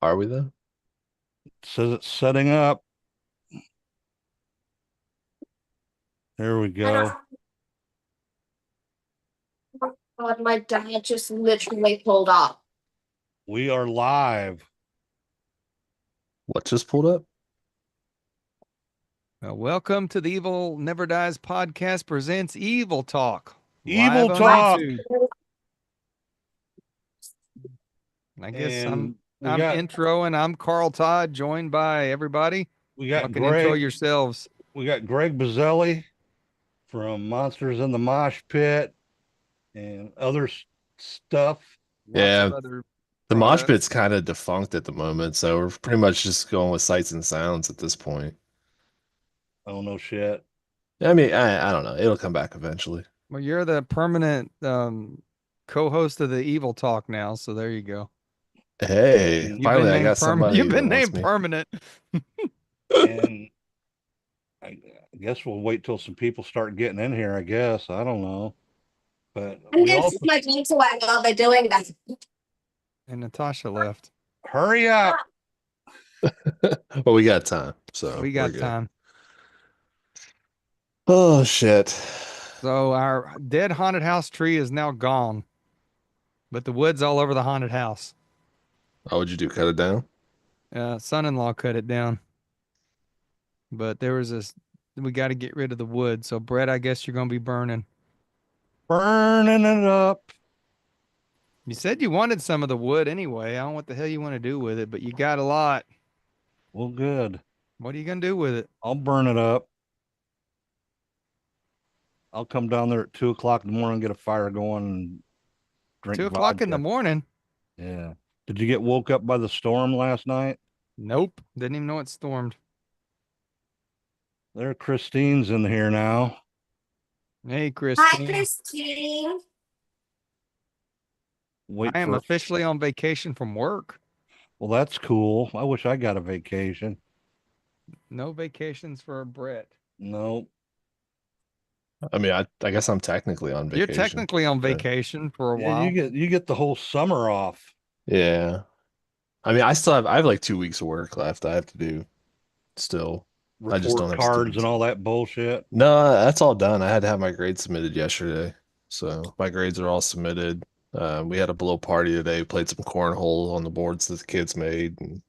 Are we though? It says it's setting up. There we I don't go. know what my dad just literally pulled up. We are live. What just pulled up? Welcome to the Evil Never Dies podcast presents Evil Talk Evil live on My talk. YouTube. I guess And I'm introing. I'm Carl Todd, joined by everybody. we Y'all got can intro Greg. yourselves. We got Greg Bazzelli from Monsters in the Mosh Pit and other stuff. Lots Yeah, of other the mosh products. pit's kind of defunct at the moment, so we're pretty much just going with sights and sounds at this point. Oh no shit. I mean, I don't know. It'll come back eventually. Well, you're the permanent co-host of the Evil Talk now, so there you go. Hey, And, You've finally, been I named got somebody You've that been wants named me. permanent. and I guess we'll wait till some people start getting in here. I guess I don't know, but And we this also is my game so I while they're doing that. And Natasha left. hurry up. Well, we got time, so We we're got good. time. Oh shit. So our dead haunted house tree is now gone, but the wood's all over the haunted house. How would you do? Cut it down? Son-in-law cut it down, but there was this. We got to get rid of the wood. So Brett, I guess you're gonna be burning. Burning it up. You said you wanted some of the wood anyway. I don't know what the hell you want to do with it, but you got a lot. Well, good. What are you gonna do with it? I'll burn it up. I'll come down there at 2 o'clock in the morning, get a fire going, and drink 2 o'clock in the vodka. morning? Yeah. Did you get woke up by the storm last night? Nope. Didn't even know it stormed. There, Christine's in here now. Hey, Hi, Christine. Christine. Wait I am for. officially on vacation from work. Well, that's cool. I wish I got a vacation. No vacations for Brett. No. I mean, I guess I'm technically on You're vacation. technically on but- vacation for a Yeah, while. you get the whole summer off. Yeah. I mean, I have like 2 weeks of work left. I have to do still. I just don't Report have cards students. and all that bullshit. No, that's all done. I had to have my grades submitted yesterday. So my grades are all submitted. We had a blow party today, played some cornhole on the boards that the kids made and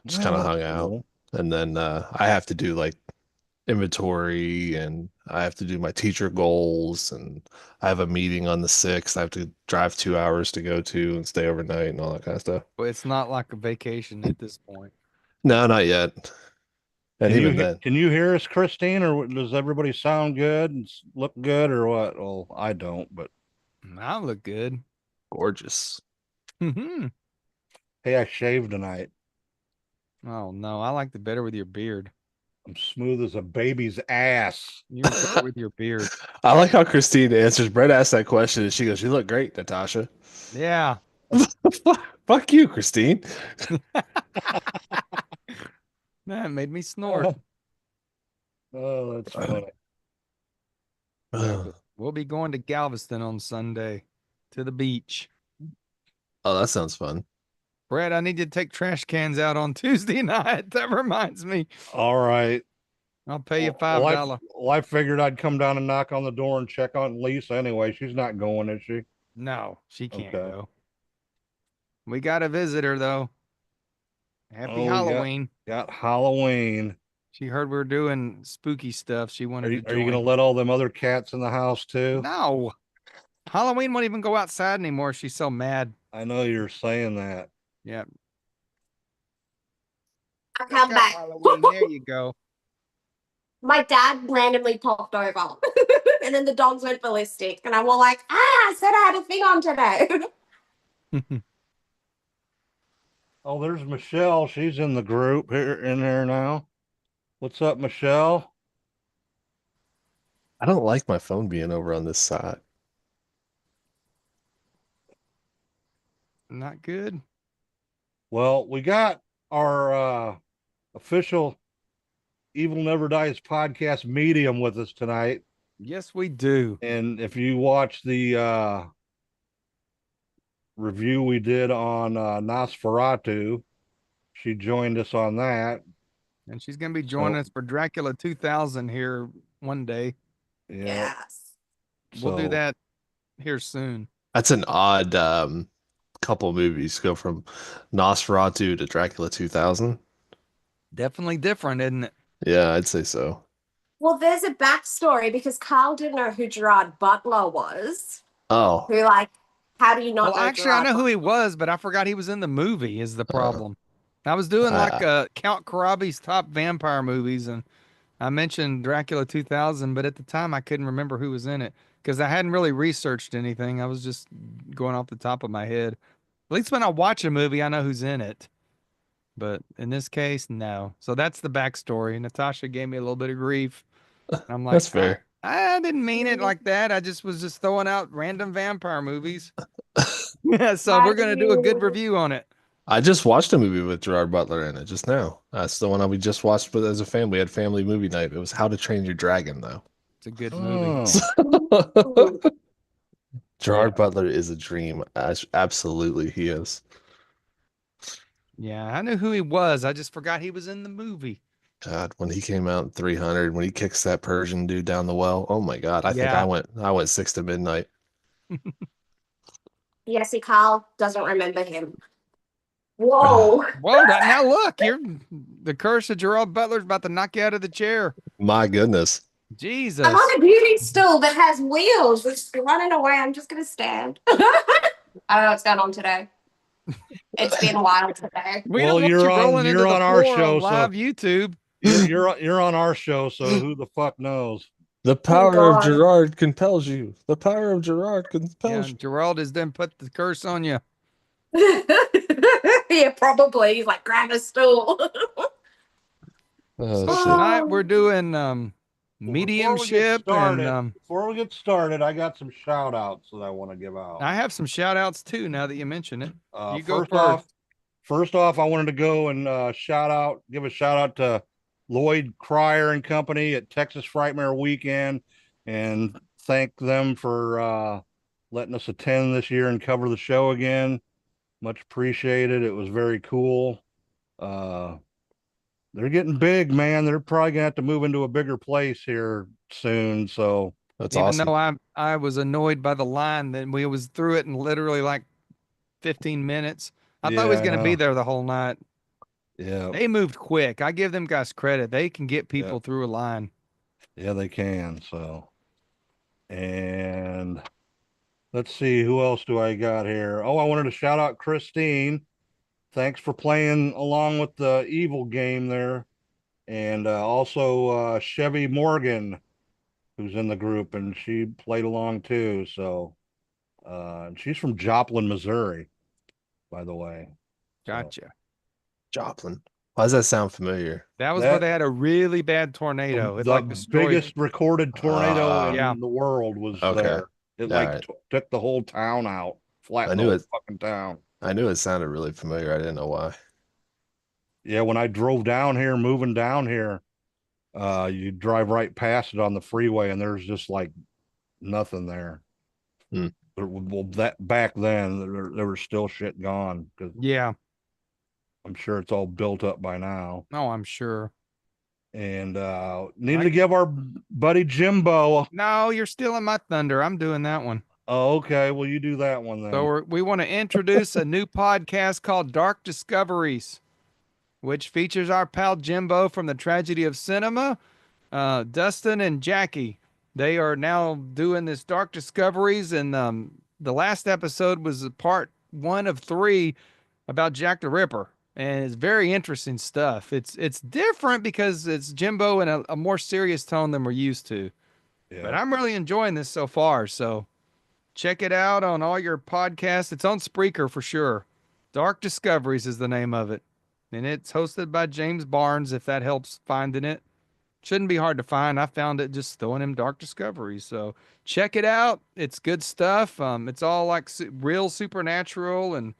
just Yeah, kind of that's hung out. cool. And then I have to do like inventory and I have to do my teacher goals and I have a meeting on the 6th. I have to drive 2 hours to go to and stay overnight and all that kind of stuff. But it's not like a vacation at this point. No, not yet. And even then, Can you hear us, Christine, or does everybody sound good and look good, or what? Well, I don't, but I look good. gorgeous. Oh hey, I shaved tonight. no, I like the better with your beard. I'm smooth as a baby's ass. You're better with your beard. I like how Christine answers. Brett asked that question and she goes, "You look great, Natasha." Yeah. Fuck you, Christine. That made me snort. Oh, that's funny. Yeah, we'll be going to Galveston on Sunday to the beach. Oh, that sounds fun. Brett, I need you to take trash cans out on Tuesday night. That reminds me. All right. I'll pay you Well, $5. I figured I'd come down and knock on the door and check on Lisa anyway. She's not going, is she? No, she can't Okay. go. We got a visitor though. Happy Oh, Halloween. got Halloween. She heard we are doing spooky stuff. She wanted to Are you join. gonna let all them other cats in the house too? No. Halloween won't even go outside anymore. She's so mad. I know you're saying that. Yeah. I come Wake up, back. Halloween. There you go. My dad randomly popped over. And then the dogs went ballistic. And I was like, I said I had a thing on today. Oh, there's Michelle. She's in the group here in there now. What's up, Michelle? I don't like my phone being over on this side. Not good. Well, we got our official Evil Never Dies podcast medium with us tonight. Yes, we do. And if you watch the review we did on Nosferatu, she joined us on that. And she's gonna be joining So- us for Dracula 2000 here one day. Yeah. Yes. We'll do So, that here soon. That's an odd couple movies go from Nosferatu to Dracula 2000. Definitely different, isn't it? Yeah, I'd say so. Well, there's a backstory because Carl didn't know who Gerard Butler was. Oh, Who, like, how do you not Well, know actually, I Gerard know who Butler? he was, but I forgot he was in the movie. Is the problem? I was doing like I, Count Karabi's top vampire movies, and I mentioned Dracula 2000, but at the time I couldn't remember who was in it because I hadn't really researched anything. I was just going off the top of my head. At least when I watch a movie, I know who's in it. But in this case, no. So that's the backstory. Natasha gave me a little bit of grief. I'm like, that's fair. I didn't mean it like that. I just was just throwing out random vampire movies. Yeah, so How we're do gonna do a good you- review on it. I just watched a movie with Gerard Butler in it just now. That's the one that we just watched with as a family. We had family movie night. It was How to Train Your Dragon, though. It's a good movie. oh, Gerard Butler is a dream. Absolutely, he is. Yeah, I knew who he was. I just forgot he was in the movie. God, when he came out in 300, when he kicks that Persian dude down the well, oh my God, I think Yeah. I went 6 to midnight. Yeah, see, Carl doesn't remember him. Whoa. Whoa, now look, you're the curse of Gerard Butler's about to knock you out of the chair. My goodness. Jesus. I'm on a beauty stool that has wheels. It's running away. I'm just going to stand. I don't know what's going on today. It's been wild today. We Well, don't want you you're on- rolling you're into the on our floor show, on so- live YouTube. you're on our show, so who the fuck knows? The power of God. Gerard compels you. The power of Gerard Yeah, compels you. Gerald has then put the curse on you. Yeah, probably. He's like, grab a stool. Oh, So shit. tonight we're doing Well, mediumship and before we get started, I got some shout outs that I want to give out. I have some shout outs too now that you mention it. You go First off, I wanted to go and give a shout out to Lloyd Cryer and company at Texas Frightmare Weekend, and thank them for letting us attend this year and cover the show again. Much appreciated. It was very cool. They're getting big, man. They're probably gonna have to move into a bigger place here soon. So That's Even awesome. though I was annoyed by the line, then we was through it in literally like 15 minutes. I thought he was Yeah, I going to be know. there the whole night. yeah, They moved quick. I give them guys credit. They can get people through a line. yeah, they can. So, and let's see, who else do I got here? Oh, I wanted to shout out Christine. Thanks for playing along with the evil game there. And also Chevy Morgan, who's in the group, and she played along too. So, and she's from Joplin, Missouri, by the way. So, Gotcha. Joplin. Why does that sound familiar? That was where That- they had a really bad tornado. It the like destroyed. biggest recorded tornado Ah. in Yeah. the world was Okay. there. It All like right. took the whole town out, flattened I the knew whole it. fucking town. I knew it sounded really familiar. I didn't know why. Yeah, when I drove down here, moving down here, you drive right past it on the freeway, and there's just like nothing there. Hmm. Well, that back then there was still shit gone, because Yeah. I'm sure it's all built up by now. Oh, I'm sure. And needed to give our buddy Jimbo. No, you're stealing my thunder. I'm doing that one. Oh, okay. Well, you do that one then. So we want to introduce a new podcast called Dark Discoveries, which features our pal Jimbo from the Tragedy of Cinema, Dustin and Jackie. They are now doing this Dark Discoveries, and the last episode was part 1 of 3 about Jack the Ripper, and it's very interesting stuff. It's different because it's Jimbo in a more serious tone than we're used to. Yeah. But I'm really enjoying this so far, so check it out on all your podcasts. It's on Spreaker for sure. Dark Discoveries is the name of it. And it's hosted by James Barnes, if that helps finding it. Shouldn't be hard to find. I found it just throwing him Dark Discoveries. So check it out. It's good stuff. It's all like real supernatural and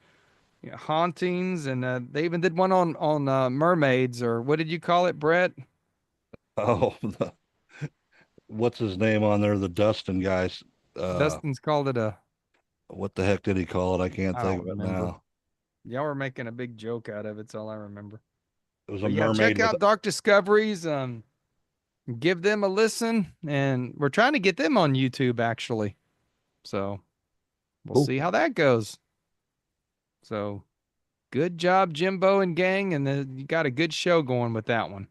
hauntings. And they even did one on mermaids, or what did you call it, Brett? Oh, what's his name on there? The Dustin guys. Dustin's called it a What the heck did he call it? I can't I think of don't it remember. now. Y'all were making a big joke out of it. That's all I remember. It was a But yeah, mermaid. check out Dark Discoveries. Give them a listen, and we're trying to get them on YouTube actually. So we'll Cool. see how that goes. So good job, Jimbo and gang, and then you got a good show going with that one.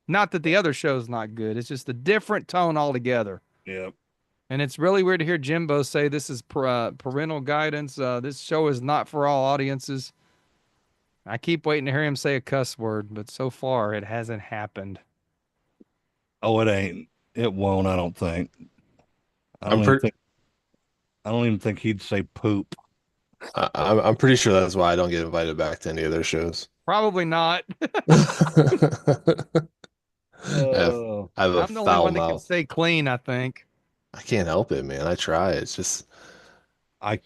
Not that the other show's not good; it's just a different tone altogether. Yep. And it's really weird to hear Jimbo say this is parental guidance. This show is not for all audiences. I keep waiting to hear him say a cuss word, but so far it hasn't happened. Oh, it ain't. It won't. I don't think. I I'm don't even pretty. think. I don't even think he'd say poop. I'm pretty sure that's why I don't get invited back to any of their shows. Probably not. Oh, I have a I'm the only foul one that can mouth. stay clean, I think. I can't help it, man. I try. It's just I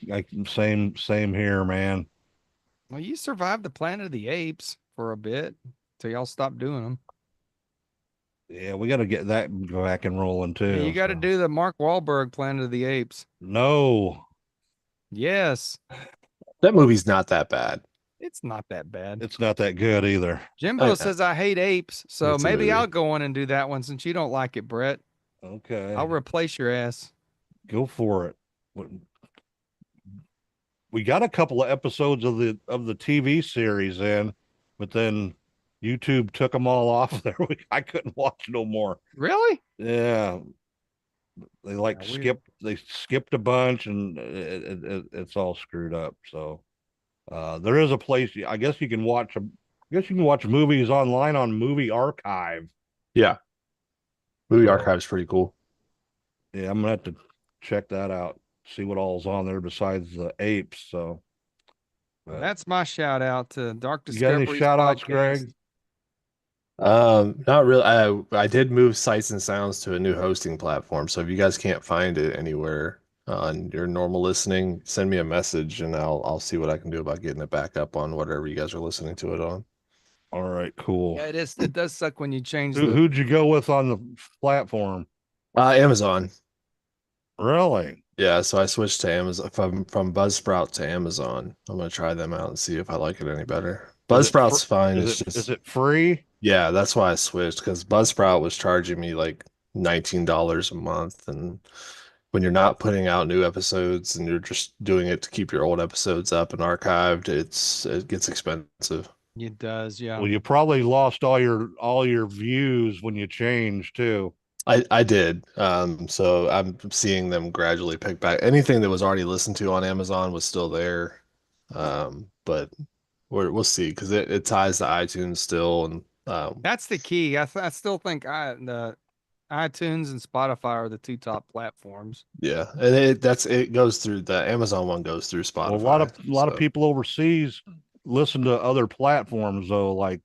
same here, man. Well, you survived the Planet of the Apes for a bit till y'all stopped doing them. Yeah, we got to get that back and rolling too. Yeah, you got to so. do the Mark Wahlberg Planet of the Apes. No, Yes, that movie's not that bad. it's not that bad. it's not that good either. Jimbo I- says I hate apes, so It's a maybe movie. I'll go on and do that one since you don't like it, Brett. Okay, I'll replace your ass. go for it. We got a couple of episodes of the TV series in, but then YouTube took them all off there. I couldn't watch no more. Really? Yeah, they like Yeah, we- skipped. They skipped a bunch, and it's all screwed up. So, there is a place. I guess you can watch. I guess you can watch movies online on Movie Archive. Yeah. Movie So- Archive's pretty cool. Yeah, I'm gonna have to check that out. See what all's on there besides the apes. So, That's my shout out to Dark you got any Discoveries shout outs, podcast. Greg? Not really. I did move Sights and Sounds to a new hosting platform. So if you guys can't find it anywhere on your normal listening, send me a message and I'll see what I can do about getting it back up on whatever you guys are listening to it on. All right, cool. Yeah, it does suck when you change the. Who'd you go with on the platform? Amazon. Really? Yeah, so I switched to Amazon from Buzzsprout to Amazon. I'm gonna try them out and see if I like it any better. Is it Buzzsprout's fr- fine. Is It's is just it free? yeah, that's why I switched because Buzzsprout was charging me like $19 a month, and when you're not putting out new episodes and you're just doing it to keep your old episodes up and archived, it gets expensive. It does, yeah. Well, you probably lost all your views when you changed too. I did. So I'm seeing them gradually pick back. Anything that was already listened to on Amazon was still there. But we'll see because it ties to iTunes still, and That's the key. I still think the iTunes and Spotify are the two top platforms. yeah, and it goes through the Amazon one goes through Spotify. Well, a lot of so. people overseas listen to other platforms though, like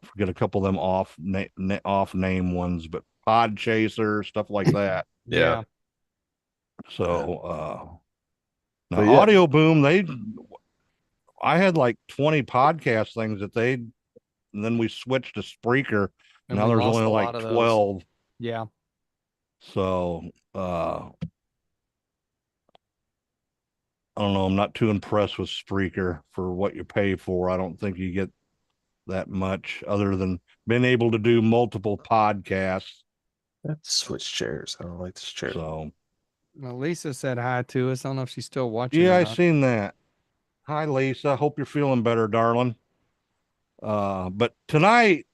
forget a couple of them off name ones, but Podchaser, stuff like that. Yeah. So now But yeah. Audio Boom, I had like 20 podcast things and then we switched to Spreaker. And Now we there's lost only a like lot of those. 12. Yeah. So I don't know. I'm not too impressed with Spreaker for what you pay for. I don't think you get that much other than being able to do multiple podcasts. Let's switch chairs. I don't like this chair. So Well, Lisa said hi to us. I don't know if she's still watching. yeah, or I not. seen that. Hi, Lisa. Hope you're feeling better, darling. But tonight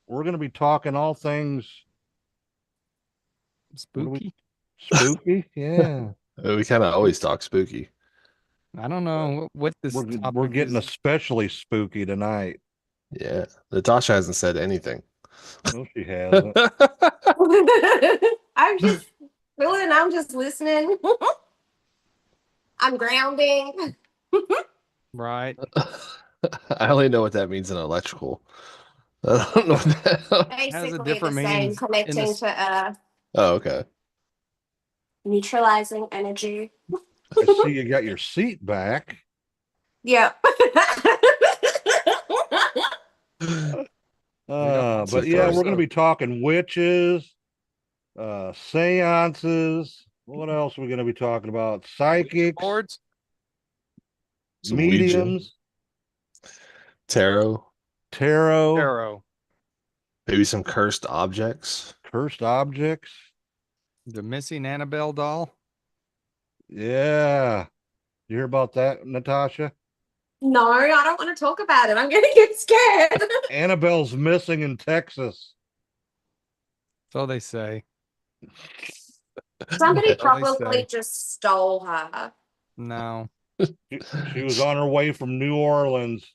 we're going to be talking all things Spooky. spooky. Yeah, We kind of always talk spooky. I don't know what this we're topic getting is. especially spooky tonight. Yeah, Natasha hasn't said anything. No, she hasn't. I'm just feeling. I'm just listening. I'm grounding. Right. I only know what that means in electrical. I don't know what that. Basically the different same, meanings in connecting this- to Oh, okay. neutralizing energy. I see you got your seat back. Yep. But yeah, we're going to be talking witches, seances. What else are we going to be talking about? Psychics. Boards. Some Ouija, mediums, tarot, tarot, Arrow. maybe some cursed objects. cursed objects. The missing Annabelle doll. Yeah. You hear about that, Natasha? No, I don't want to talk about it. I'm gonna get scared. Annabelle's missing in Texas. So they say. Somebody That's all they probably say. just stole her. No. She was on her way from New Orleans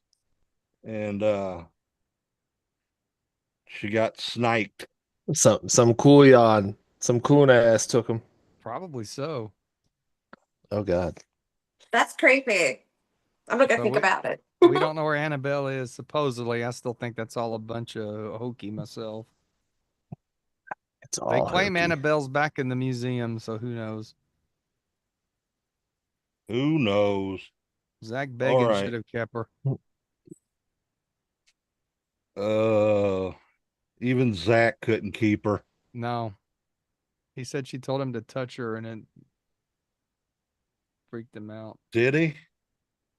and she got sniped. Some coolion, some coon ass took him. Probably so. Oh God. That's creepy. I'm not gonna So think about it. We don't know where Annabelle is, supposedly. I still think that's all a bunch of hokey myself. It's They all claim hokey. Annabelle's back in the museum, so who knows? Who knows? Zach Bagans right. should have kept her. Even Zach couldn't keep her. No. He said she told him to touch her and it freaked him out. Did he?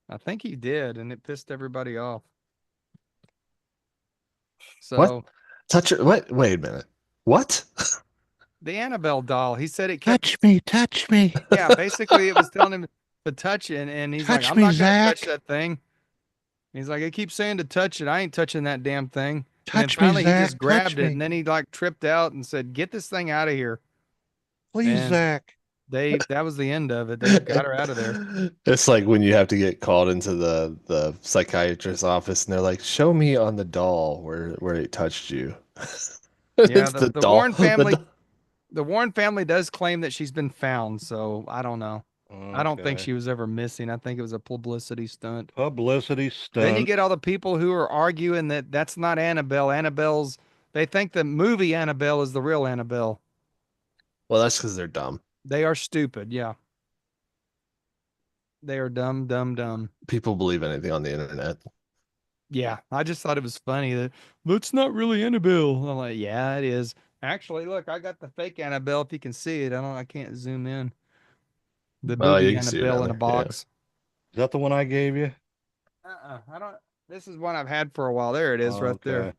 I think he did, and it pissed everybody off. So What? Touch her. What? Wait a minute. What? the Annabelle doll, he said it kept touch me. yeah, basically it was telling him to touch it, and he's like, Touch I'm me, not gonna touch Zach. that thing. He's like, it keeps saying to touch it. I ain't touching that damn thing. And then Touch me, finally he Zach. just grabbed Touch it, me. and then he like tripped out and said, "Get this thing out of here." Please, And Zach. that was the end of it. They got her out of there. It's like when you have to get called into the psychiatrist's office and they're like, "Show me on the doll where it touched you." Yeah, It's the doll. Warren family doll. the Warren family does claim that she's been found, so I don't know. I don't think Okay. she was ever missing. I think it was a publicity stunt. Publicity Then you stunt. get all the people who are arguing that that's not Annabelle. They think the movie Annabelle is the real Annabelle. Well, that's because they're dumb. They are stupid. Yeah. They are dumb, dumb, dumb. People believe anything on the internet. Yeah. I just thought it was funny that that's not really Annabelle. I'm like, yeah, it is. Actually, look, I got the fake Annabelle. If you can see it, I can't zoom in. The Oh, movie you can see it Annabelle down in a there, yeah. box. Is that the one I gave you? I don't. This is one I've had for a while. There it is, right there. Okay.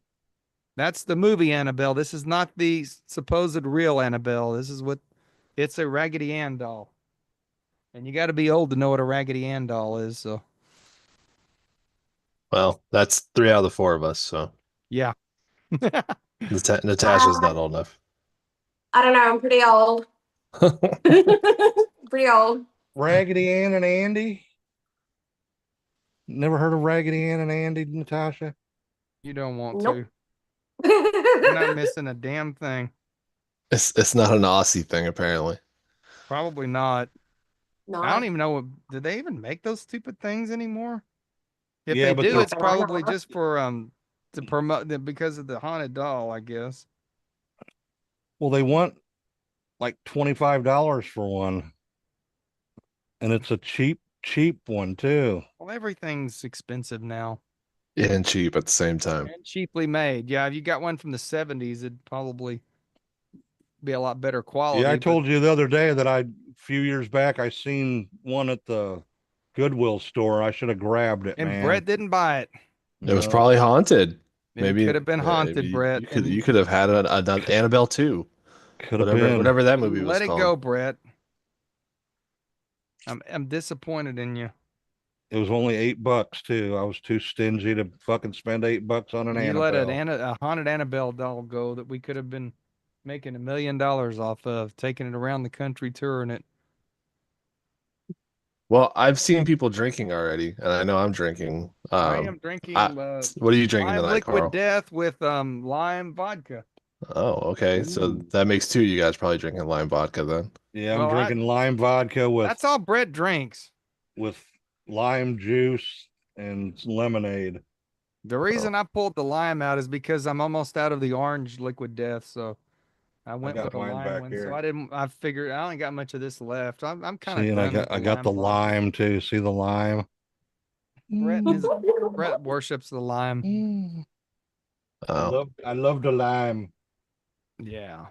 That's the movie Annabelle. This is not the supposed real Annabelle. This is what it's a Raggedy Ann doll. And you got to be old to know what a Raggedy Ann doll is. So, Well, that's 3 out of the 4 of us. So yeah. Natasha's not old enough. I don't know. I'm pretty old. Pretty old. Raggedy Ann and Andy? Never heard of Raggedy Ann and Andy, Natasha? You don't want Nope. to. You're not missing a damn thing. It's not an Aussie thing, apparently. Probably not. No. I don't even know. Do they even make those stupid things anymore? If Yeah, they but do, they're- it's probably just for to promote because of the haunted doll, I guess. Well, they want like $25 for one. And it's a cheap one too. Well, everything's expensive now And cheap at the same time. and cheaply made. Yeah, if you got one from the 70s, it'd probably be a lot better quality. Yeah, I but told you the other day that a few years back I seen one at the Goodwill store. I should have grabbed it, and man. Brett didn't buy it. It was No. probably haunted. Maybe could have been haunted, maybe Brett. You could have had an Annabelle 2. Could have been. Whatever that movie was Let it called. go, Brett. I'm disappointed in you. It was only $8 too. I was too stingy to fucking spend $8 on an You Annabelle. let a haunted Annabelle doll go that we could have been making $1 million off of, taking it around the country, touring it. Well, I've seen people drinking already, and I know I'm drinking. I am drinking What are you drinking lime tonight, liquid Carl? death with lime vodka. Oh, okay. So Ooh. that makes 2 you guys probably drinking lime vodka then. Yeah, I'm Well, drinking lime vodka with That's all Brett drinks. lime juice and lemonade. The reason I pulled the lime out is because I'm almost out of the orange liquid death, so I went got with the mine lime back one. here. So I figured I only got much of this left. I'm kind of See, and I got the lime too. See the lime? Brett worships the lime. Oh. I love the lime. Yeah.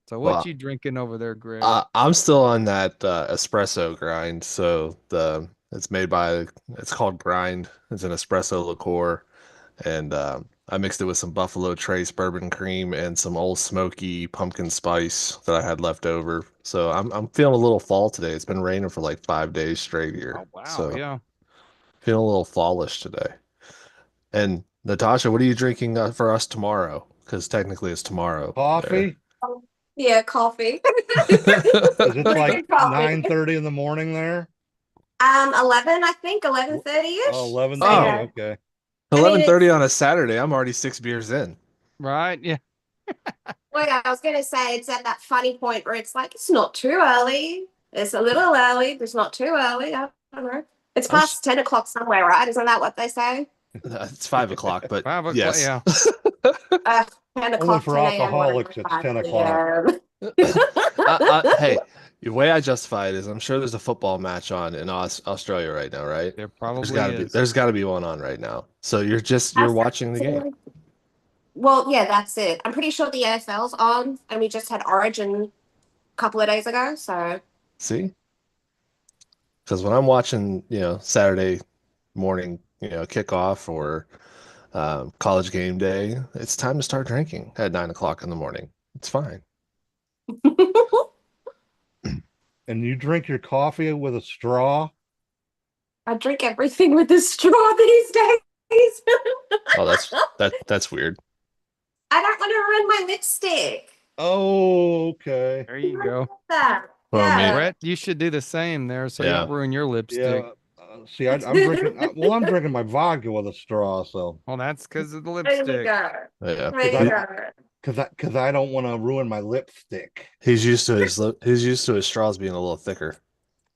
So what Well, you drinking over there, Greg? I'm still on that espresso grind. So the It's made by it's called Grind. It's an espresso liqueur, and I mixed it with some Buffalo Trace bourbon cream and some Old Smoky pumpkin spice that I had left over. So I'm feeling a little fall today. It's been raining for like 5 days straight here, Oh wow, so yeah. feeling a little fallish today. And Natasha, what are you drinking for us tomorrow? Because technically it's tomorrow. Coffee? Yeah, coffee. Is it like Drinking coffee. 9:30 in the morning there? 11, I think, 11:30-ish. Oh, 11:30. So, yeah. Okay. I mean, 11:30 on a Saturday. I'm already 6 beers in. Right, yeah. Well, yeah, I was gonna say it's at that funny point where it's like it's not too early. It's a little early, but it's not too early. I don't know. It's I'm past 10 o'clock somewhere, right? Isn't that what they say? It's 5 o'clock, but 5 o'clock, yes. yeah. 10 Only o'clock, for 10 a.m., alcoholics, it's 10 o'clock. Hey, the way I justify it is I'm sure there's a football match on in Australia right now, right? There probably is. There's gotta be one on right now. So you're watching the game. Well, yeah, that's it. I'm pretty sure the AFL's on, and we just had Origin a couple of days ago. So See? Because when I'm watching, Saturday morning, kickoff or college game day, it's time to start drinking at 9 o'clock in the morning. It's fine. And you drink your coffee with a straw? I drink everything with a straw these days. Oh, that's weird. I don't want to ruin my lipstick. Oh, okay. There you go. That. Well, Yeah. Brett, you should do the same there so you Yeah. don't ruin your lipstick. Yeah. See, I'm drinking. I'm drinking my vodka with a straw, so Well, that's because of the There you lipstick. go. Yeah. There you go. because I don't want to ruin my lipstick. He's used to his straws being a little thicker.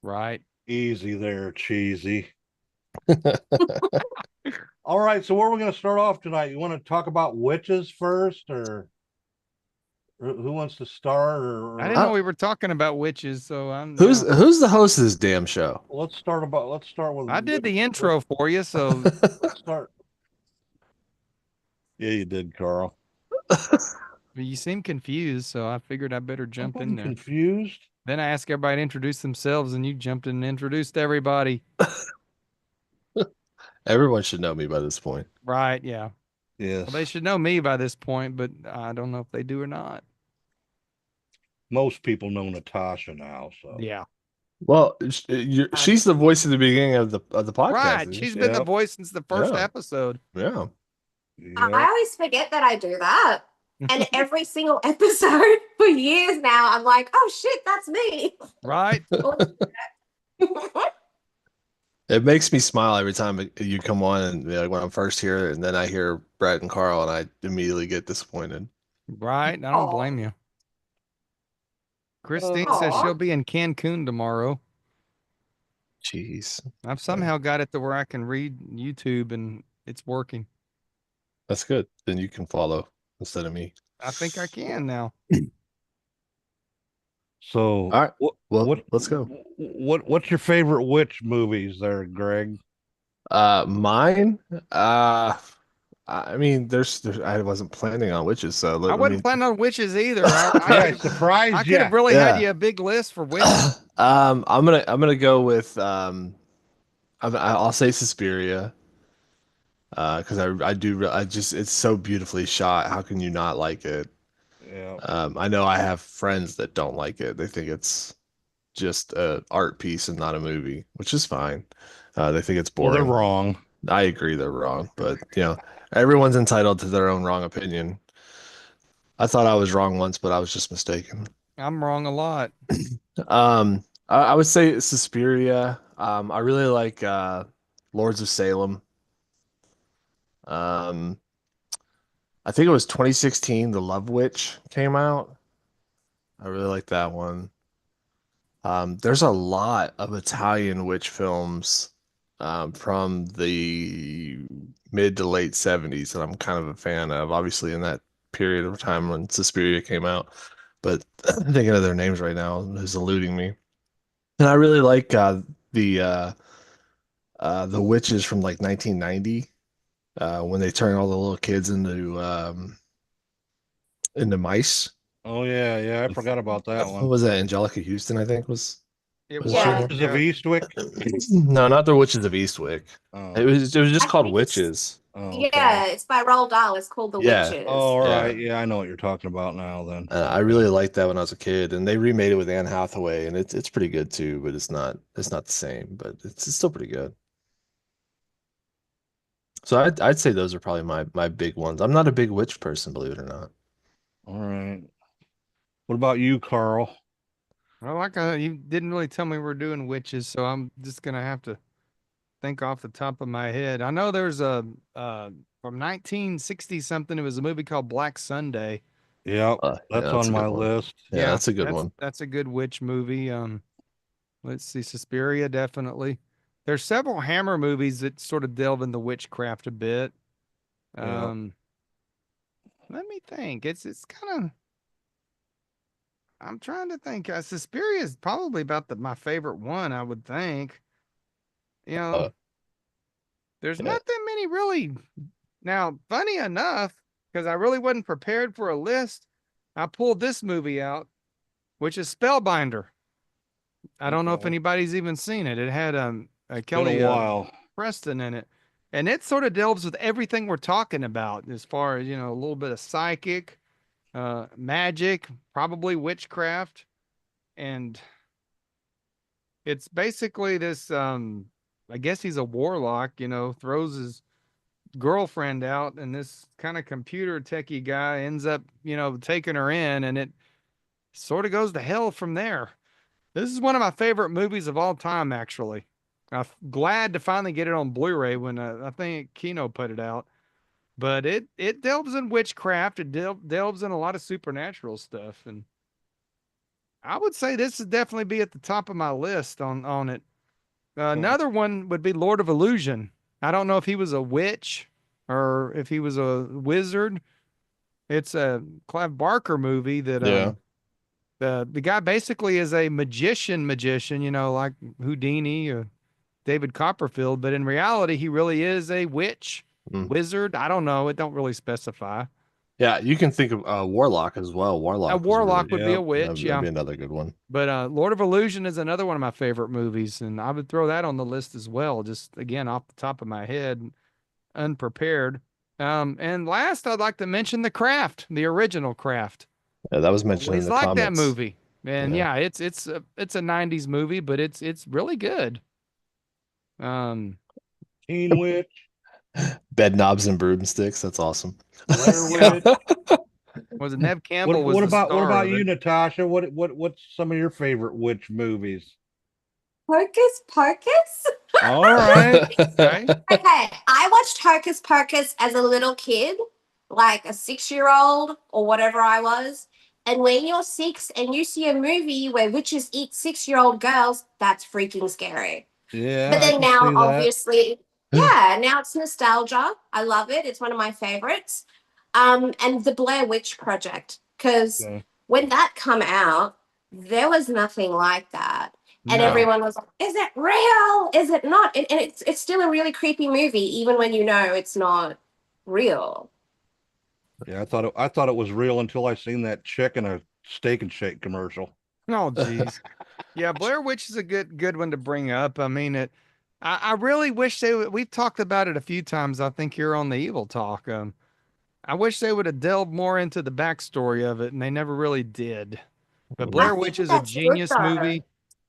Right. Easy there, cheesy. All right, so where are we going to start off tonight? You want to talk about witches first, or who wants to start? Or I didn't know we were talking about witches, so I'm. Who's the host of this damn show? let's start with. I did the intro for you, so Let's start. Yeah, you did, Carl. you seem confused, so I figured I better jump in there. Confused. Then I asked everybody to introduce themselves, and you jumped in and introduced everybody. Everyone should know me by this point. Right? Yeah. Yes. Well, they should know me by this point, but I don't know if they do or not. Most people know Natasha now, so Yeah. Well, she's the voice at the beginning of the podcast. Right. isn't She's she? been the Yep. voice since the first Yeah. episode. Yeah. I always forget that I do that. And every single episode for years now, I'm like, oh shit, that's me. Right? It makes me smile every time you come on, and like when I'm first here, and then I hear Brett and Carl, and I immediately get disappointed. Right. I don't blame you. Christine says Aw. she'll be in Cancun tomorrow. Jeez, I've somehow got it to where I can read YouTube and it's working. that's good. Then you can follow instead of me. I think I can now. So, All right. Well, what? let's go. What's your favorite witch movies, there, Greg? Mine. I mean, there's. I wasn't planning on witches, so I wasn't planning on witches either. I Surprised could you. have really Yeah. had you a big list for witches. I'm gonna go with I'll say Suspiria. Because I just it's so beautifully shot. How can you not like it? Yeah. I know I have friends that don't like it. They think it's just a art piece and not a movie, which is fine. They think it's Well, boring. they're wrong. I agree they're wrong, but everyone's entitled to their own wrong opinion. I thought I was wrong once, but I was just mistaken. I'm wrong a lot. I would say Suspiria. I really like Lords of Salem. I think it was 2016, The Love Witch came out. I really like that one. There's a lot of Italian witch films from the mid to late 70s that I'm kind of a fan of, obviously in that period of time when Suspiria came out. But thinking of their names right now is eluding me. And I really like the witches from like 1990 when they turn all the little kids into mice. Oh yeah, I forgot about that What one. was that? Angelica Houston, I think was. It Was was. Yeah. Witches of Eastwick. No, not the Witches of Eastwick. Oh, It was just I called think it's- Witches. oh, Yeah, okay. it's by Roald Dahl. It's called The Yeah. Witches. Oh, all Yeah. right. Yeah, I know what you're talking about now. Then I really liked that when I was a kid, and they remade it with Anne Hathaway, and it's pretty good too. But it's not the same, but it's still pretty good. So I'd say those are probably my big ones. I'm not a big witch person, believe it or not. All right. What about you, Carl? Well, you didn't really tell me we're doing witches, so I'm just gonna have to think off the top of my head. I know there's a from 1960 something. It was a movie called Black Sunday. Yep, Yeah, that's that's on a good my one. list. Yeah, that's a good one. That's a good witch movie. Let's see, Suspiria, definitely. There's several Hammer movies that sort of delve into witchcraft a bit. Yeah. Let me think. It's kind of. I'm trying to think. Suspiria is probably about my favorite one, I would think. You know, Uh, there's yeah. not that many really. Now, funny enough, because I really wasn't prepared for a list, I pulled this movie out, which is Spellbinder. I don't know if Okay. anybody's even seen it. It had Been Kelly a while. Preston in it, and it sort of delves with everything we're talking about, as far as a little bit of psychic, magic, probably witchcraft, and it's basically this. I guess he's a warlock. Throws his girlfriend out, and this kind of computer techie guy ends up taking her in, and it sort of goes to hell from there. This is one of my favorite movies of all time, actually. I'm glad to finally get it on Blu-ray when I think Kino put it out. But it delves in witchcraft. It delves in a lot of supernatural stuff, and I would say this would definitely be at the top of my list on it. Another one would be Lord of Illusion. I don't know if he was a witch or if he was a wizard. It's a Clive Barker movie that Yeah. the guy basically is a magician, like Houdini or David Copperfield, but in reality, he really is a witch, Mm. wizard. I don't know. It don't really specify. Yeah, you can think of Warlock as well. Warlock. A was warlock really, would be a Yep, witch, that'd yeah. be another good one. But Lord of Illusion is another one of my favorite movies, and I would throw that on the list as well. Just again off the top of my head, unprepared. And last, I'd like to mention The Craft, the original Craft. Yeah, that was mentioned in Always the liked that comments. movie, and Yeah. yeah, it's a '90s movie, but it's really good. Teen Witch, Bed knobs and broomsticks. That's awesome. Blair Yeah. Witch. Was it Nev Campbell? What was the about star of you, it. Natasha? What's some of your favorite witch movies? Hocus Pocus? All right. Okay. Okay, I watched Hocus Pocus as a little kid, like a 6-year-old or whatever I was. And when you're 6 and you see a movie where witches eat 6-year-old girls, that's freaking scary. Yeah. But I then can now, see that. obviously, yeah, now it's nostalgia. I love it. It's one of my favorites. And the Blair Witch Project, because Okay. when that come out, there was nothing like that. And No. everyone was like, is it real? Is it not? And it's still a really creepy movie, even when you know it's not real. Yeah, I thought it was real until I seen that chick in a Steak and Shake commercial. Oh, geez. Yeah, Blair Witch is a good one to bring up. I mean, I really wish we've talked about it a few times. I think you're on the Evil Talk. I wish they would have delved more into the backstory of it, and they never really did. But Blair I Witch think is a that's good, genius though. movie.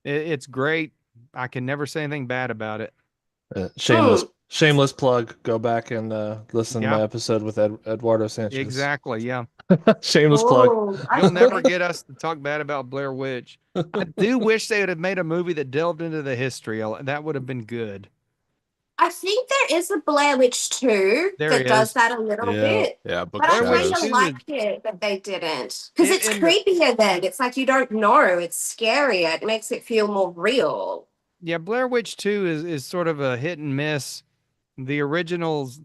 It's great. I can never say anything bad about it. Shameless plug. Go back and listen to Yeah. my episode with Eduardo Sanchez. Exactly. Yeah. Shameless plug. Oh, You'll never okay. get us to talk bad about Blair Witch. I do wish they would have made a movie that delved into the history. That would have been good. I think there is a Blair Witch 2 There that does is. that a little Yeah. bit. Yeah, Book But of I Blair Witch kind Shadows. of 2 liked it that they didn't. Because it's And the- creepier then. It's like you don't know. It's scarier. It makes it feel more real. Yeah, Blair Witch 2 is sort of a hit and miss. The originals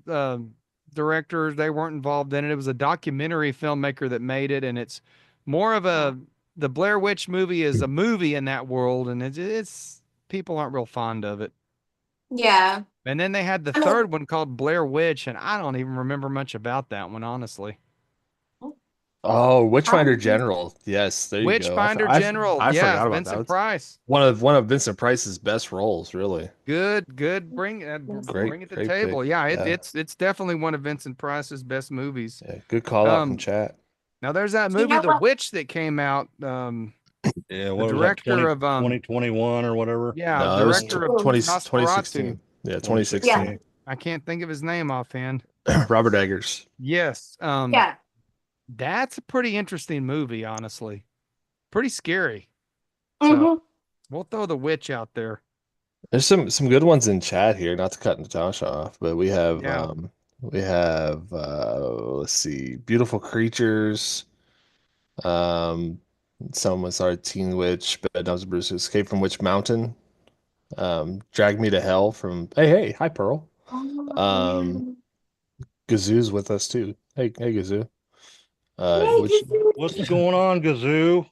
directors, they weren't involved in it. It was a documentary filmmaker that made it, and it's more of the Blair Witch movie is a movie in that world, and it's people aren't real fond of it. Yeah. And then they had the I mean- third one called Blair Witch, and I don't even remember much about that one, honestly. Oh, Witchfinder Um, General. Yes, there you go. Witchfinder General. I Yeah, forgot about that. Vincent It's Price. one of Vincent Price's best roles, really. Good. Bring Great, bring it to great pick. table. Yeah, Yeah, it's definitely one of Vincent Price's best movies. yeah. Good call out from Um, chat. now there's that you movie know The what? Witch that came out. Yeah, The what was that, director of 2021 or whatever? yeah, No, it was director of 2016. Nosferatu. Yeah, Yeah, 2016. I can't think of his name offhand. Robert Eggers. Yes. yeah. That's a pretty interesting movie, honestly. Pretty scary. So Hmm. we'll throw The Witch out there. There's some good ones in chat here, not to cut Natasha off, but Yeah. we have let's see, Beautiful Creatures, um someone started Teen Witch, Bed Knobs Bruce, Escape from Witch Mountain, Drag Me to Hell from hi Pearl. Um Gazoo's with us too. Hey Gazoo. Yay, Which What's going on, Gazoo?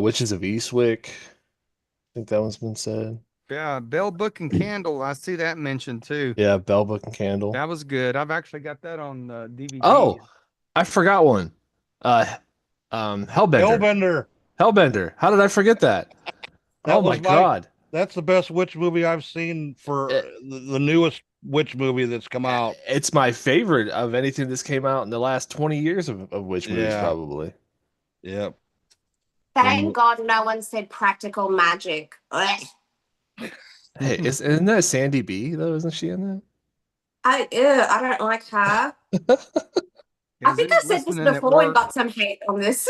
Witches of Eastwick. I think that one's been said. Yeah. Bell Book and Candle. I see that mentioned too. Yeah, Bell Book and Candle. That was good. I've actually got that on DVD. Oh, I forgot one. Uh, Hellbender. Hellbender. Hellbender. How did I forget that? Oh That my was my. God. That's the best witch movie I've seen for It- the newest witch movie that's come out. it's my favorite of anything that's came out in the last 20 years of witch movies, Yeah. probably. Yep. Thank God no one said practical magic. Ugh. Hey, isn't that Sandy B though? Isn't she in I don't like her. I think I Gazoo's said this listening at before and work. got some hate on this.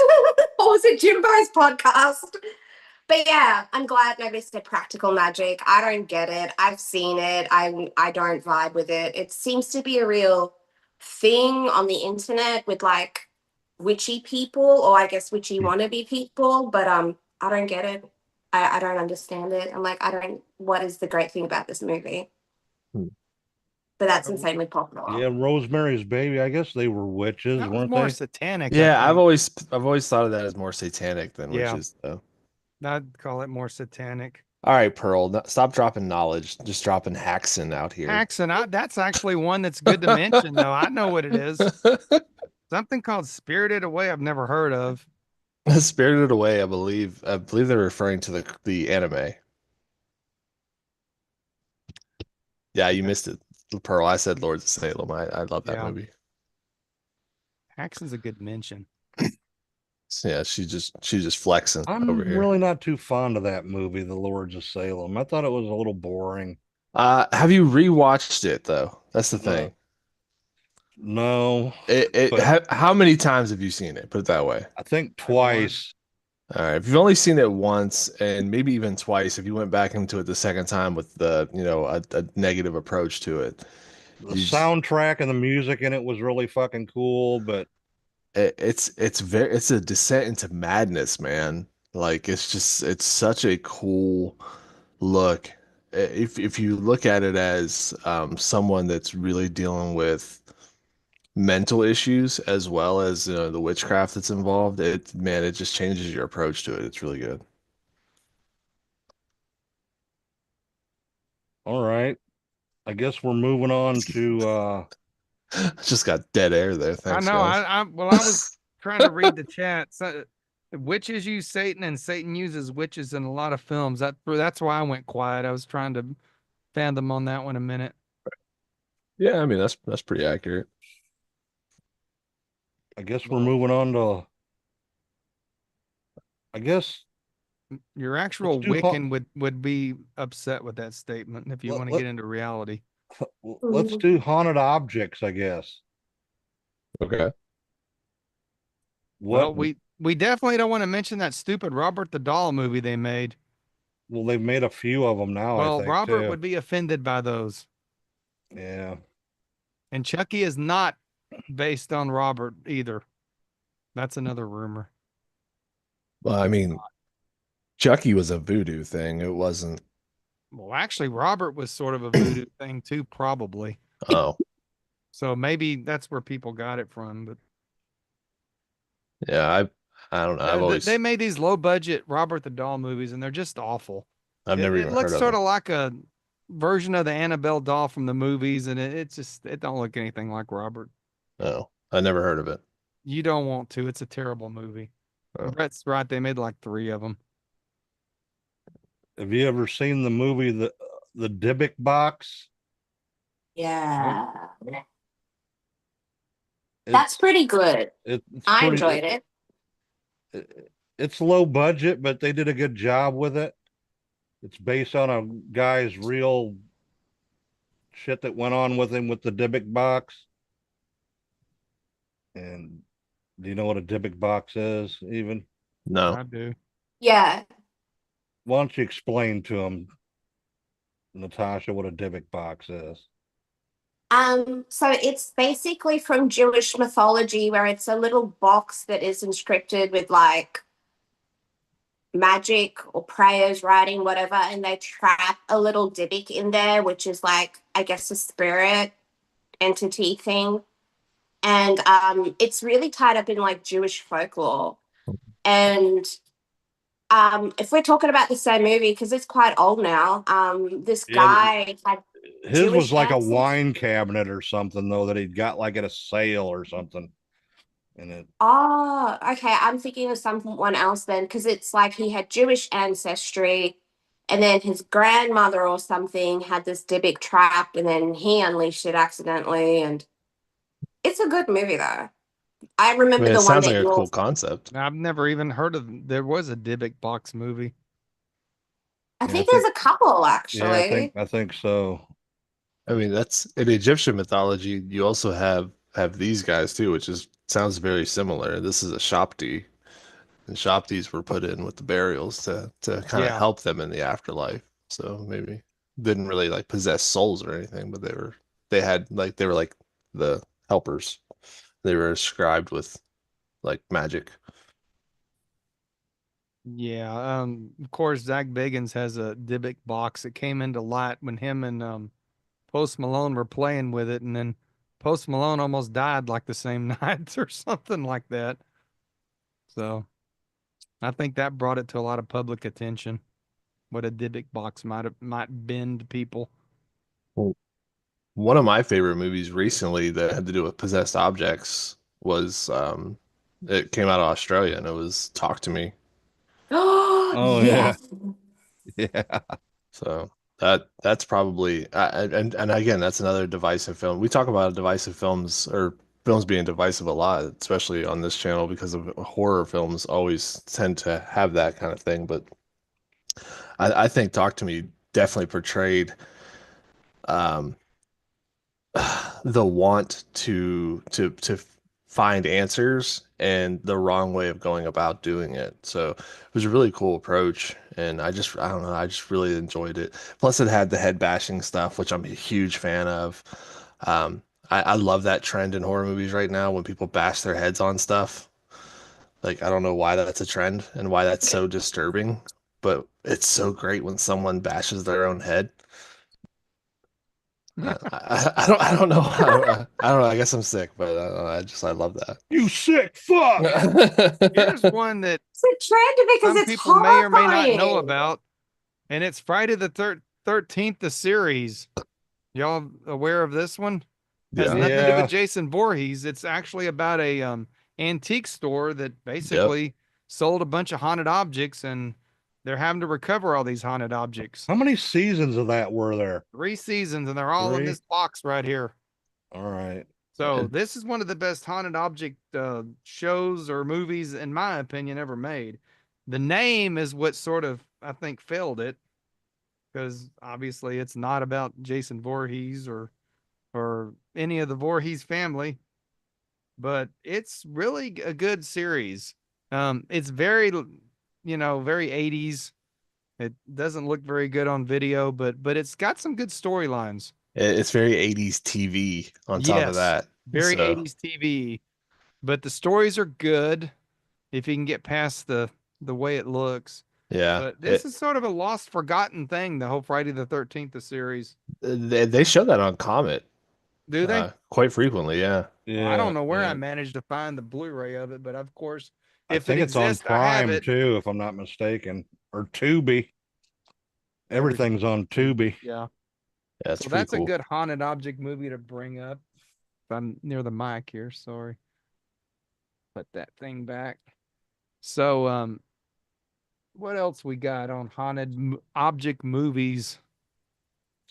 Or was it Jimbo's podcast? But yeah, I'm glad nobody said practical magic. I don't get it. I've seen it. I don't vibe with it. It seems to be a real thing on the internet with like witchy people, or I guess witchy wannabe people. But I don't get it. I don't understand it. I'm like, I don't. What is the great thing about this movie? Hmm. But that's insanely popular. Yeah, Rosemary's Baby. I guess they were witches, That was weren't more they? satanic. Yeah, I think. I've always thought of that as more satanic than Yeah. witches, though. I'd call it more satanic. All right, Pearl, stop dropping knowledge. Just dropping Haxon out here. Haxon, that's actually one that's good to mention, though. I know what it is. Something called Spirited Away. I've never heard of. Spirited Away, I believe. I believe they're referring to the anime. Yeah, you missed it, Pearl. I said Lords of Salem. I love that Yeah. movie. Haxon's a good mention. So, yeah, she's just flexing I'm over here. really not too fond of that movie, The Lords of Salem. I thought it was a little boring. Have you rewatched it though? That's the No. thing. No, It how many times have you seen it? Put it that way. I think twice. All right. If you've only seen it once and maybe even twice, if you went back into it the second time with a negative approach to it, The you just- soundtrack and the music in it was really fucking cool, but it's a descent into madness, man. Like it's such a cool look. If you look at it as someone that's really dealing with mental issues as well as the witchcraft that's involved, it just changes your approach to it. It's really good. all right. I guess we're moving on to Just got dead air there. Thanks, I know. guys. I was trying to read the chat. So, witches use Satan, and Satan uses witches in a lot of films. That's why I went quiet. I was trying to fathom on that one a minute. Yeah, I mean that's pretty accurate. I guess we're moving on to I guess Your actual Let's do Wiccan would be upset with that statement if you Let- want to let- get into reality. let's do haunted objects, I guess. Okay. What Well, we definitely don't want to mention that stupid Robert the Doll movie they made. well, they've made a few of them now, I Well, think, Robert too. would be offended by those. Yeah. And Chucky is not based on Robert either. That's another rumor. Well, I mean, Chucky was a voodoo thing. It wasn't. Well, actually, Robert was sort of a voodoo thing too, probably. Oh, So maybe that's where people got it from. But yeah. I don't know. I've always they made these low budget Robert the Doll movies, and they're just awful. I've never It even looks heard of sort it. of like a version of the Annabelle doll from the movies, and it don't look anything like Robert. No, I never heard of it. You don't want to. It's a terrible movie. Oh. Brett's right. They made like 3 of them. Have you ever seen the movie the Dybbuk Box? Yeah. It, That's pretty good. it's I pretty. enjoyed it. It's low budget, but they did a good job with it. It's based on a guy's real shit that went on with him with the Dybbuk box. And do you know what a Dybbuk box is? Even No. I do. Yeah. why don't you explain to him, Natasha, what a Dybbuk box is? So it's basically from Jewish mythology where it's a little box that is inscripted with like magic or prayers, writing, whatever, and they trap a little Dybbuk in there, which is like, I guess, a spirit entity thing. And it's really tied up in like Jewish folklore. And if we're talking about the same movie, because it's quite old now, this Yeah, guy had His Jewish was like a ancestry. wine cabinet or something, though, that he'd got like at a sale or something. And it, Oh, okay. I'm thinking of someone else then, because it's like he had Jewish ancestry, and then his grandmother or something had this Dybbuk trap, and then he unleashed it accidentally. And it's a good movie, though. I I remember mean, it the one sounds that like a you cool concept. I've never even heard of. There was a Dybbuk box movie. I Yeah, think I there's think- a couple yeah, actually. I think so. I mean, that's in Egyptian mythology. You also have these guys too, which is sounds very similar. This is a Shopti, and Shoptis were put in with the burials to kind of Yeah. help them in the afterlife. So maybe didn't really like possess souls or anything, but they were like the helpers. They were ascribed with like magic. Yeah. Of course, Zach Bagans has a Dybbuk box that came into light when him and Post Malone were playing with it, and then Post Malone almost died like the same night or something like that. So I think that brought it to a lot of public attention. What a Dybbuk box might bend people. Well, one of my favorite movies recently that had to do with possessed objects was it came out of Australia and it was Talk to Me. Oh, yeah. Yes. Yeah. So that's probably and again that's another divisive film. We talk about divisive films or films being divisive a lot, especially on this channel because of horror films always tend to have that kind of thing. But I think Talk to Me definitely portrayed um the want to find answers and the wrong way of going about doing it. So it was a really cool approach, and I don't know, I just really enjoyed it. Plus, it had the head bashing stuff, which I'm a huge fan of. I love that trend in horror movies right now when people bash their heads on stuff. Like I don't know why that's a trend and why that's so disturbing, but it's so great when someone bashes their own head. I don't know. I don't know. I guess I'm sick, but I love You sick fuck. Here's that. one that It's a trend because some it's people may or may not know horrifying. about, and it's Friday the 13th, the series. Y'all aware of this one? Has Yeah. nothing to do Yeah. with Jason Voorhees. It's actually about a antique store that basically sold a bunch of haunted objects, and they're having to recover all these haunted objects. How many seasons of that were there? 3 seasons, and they're all in 3? this box right here. All right. So this is one of the best haunted object shows or movies, in my opinion, ever made. The name is what sort of, I think, failed it, because obviously it's not about Jason Voorhees or any of the Voorhees family, but it's really a good series. It's very, very 80s. It doesn't look very good on video, but it's got some good storylines. It's very 80s TV on top of Yes, that. Very So, 80s TV, but the stories are good if you can get past the way it looks. yeah. But this is sort of a lost, forgotten thing, the whole Friday the 13th, the series. They show that on Comet Do they? quite frequently, yeah. Yeah. I don't know where yeah. I managed to find the Blu-ray of it, but of course, I if think it it's on exists, I have Prime it. too, if I'm not mistaken, or Tubi. Everything's on Tubi. Yeah. Yeah, it's So pretty that's cool. a good haunted object movie to bring up. If I'm near the mic here, sorry. Put that thing back. So, what else we got on haunted object movies?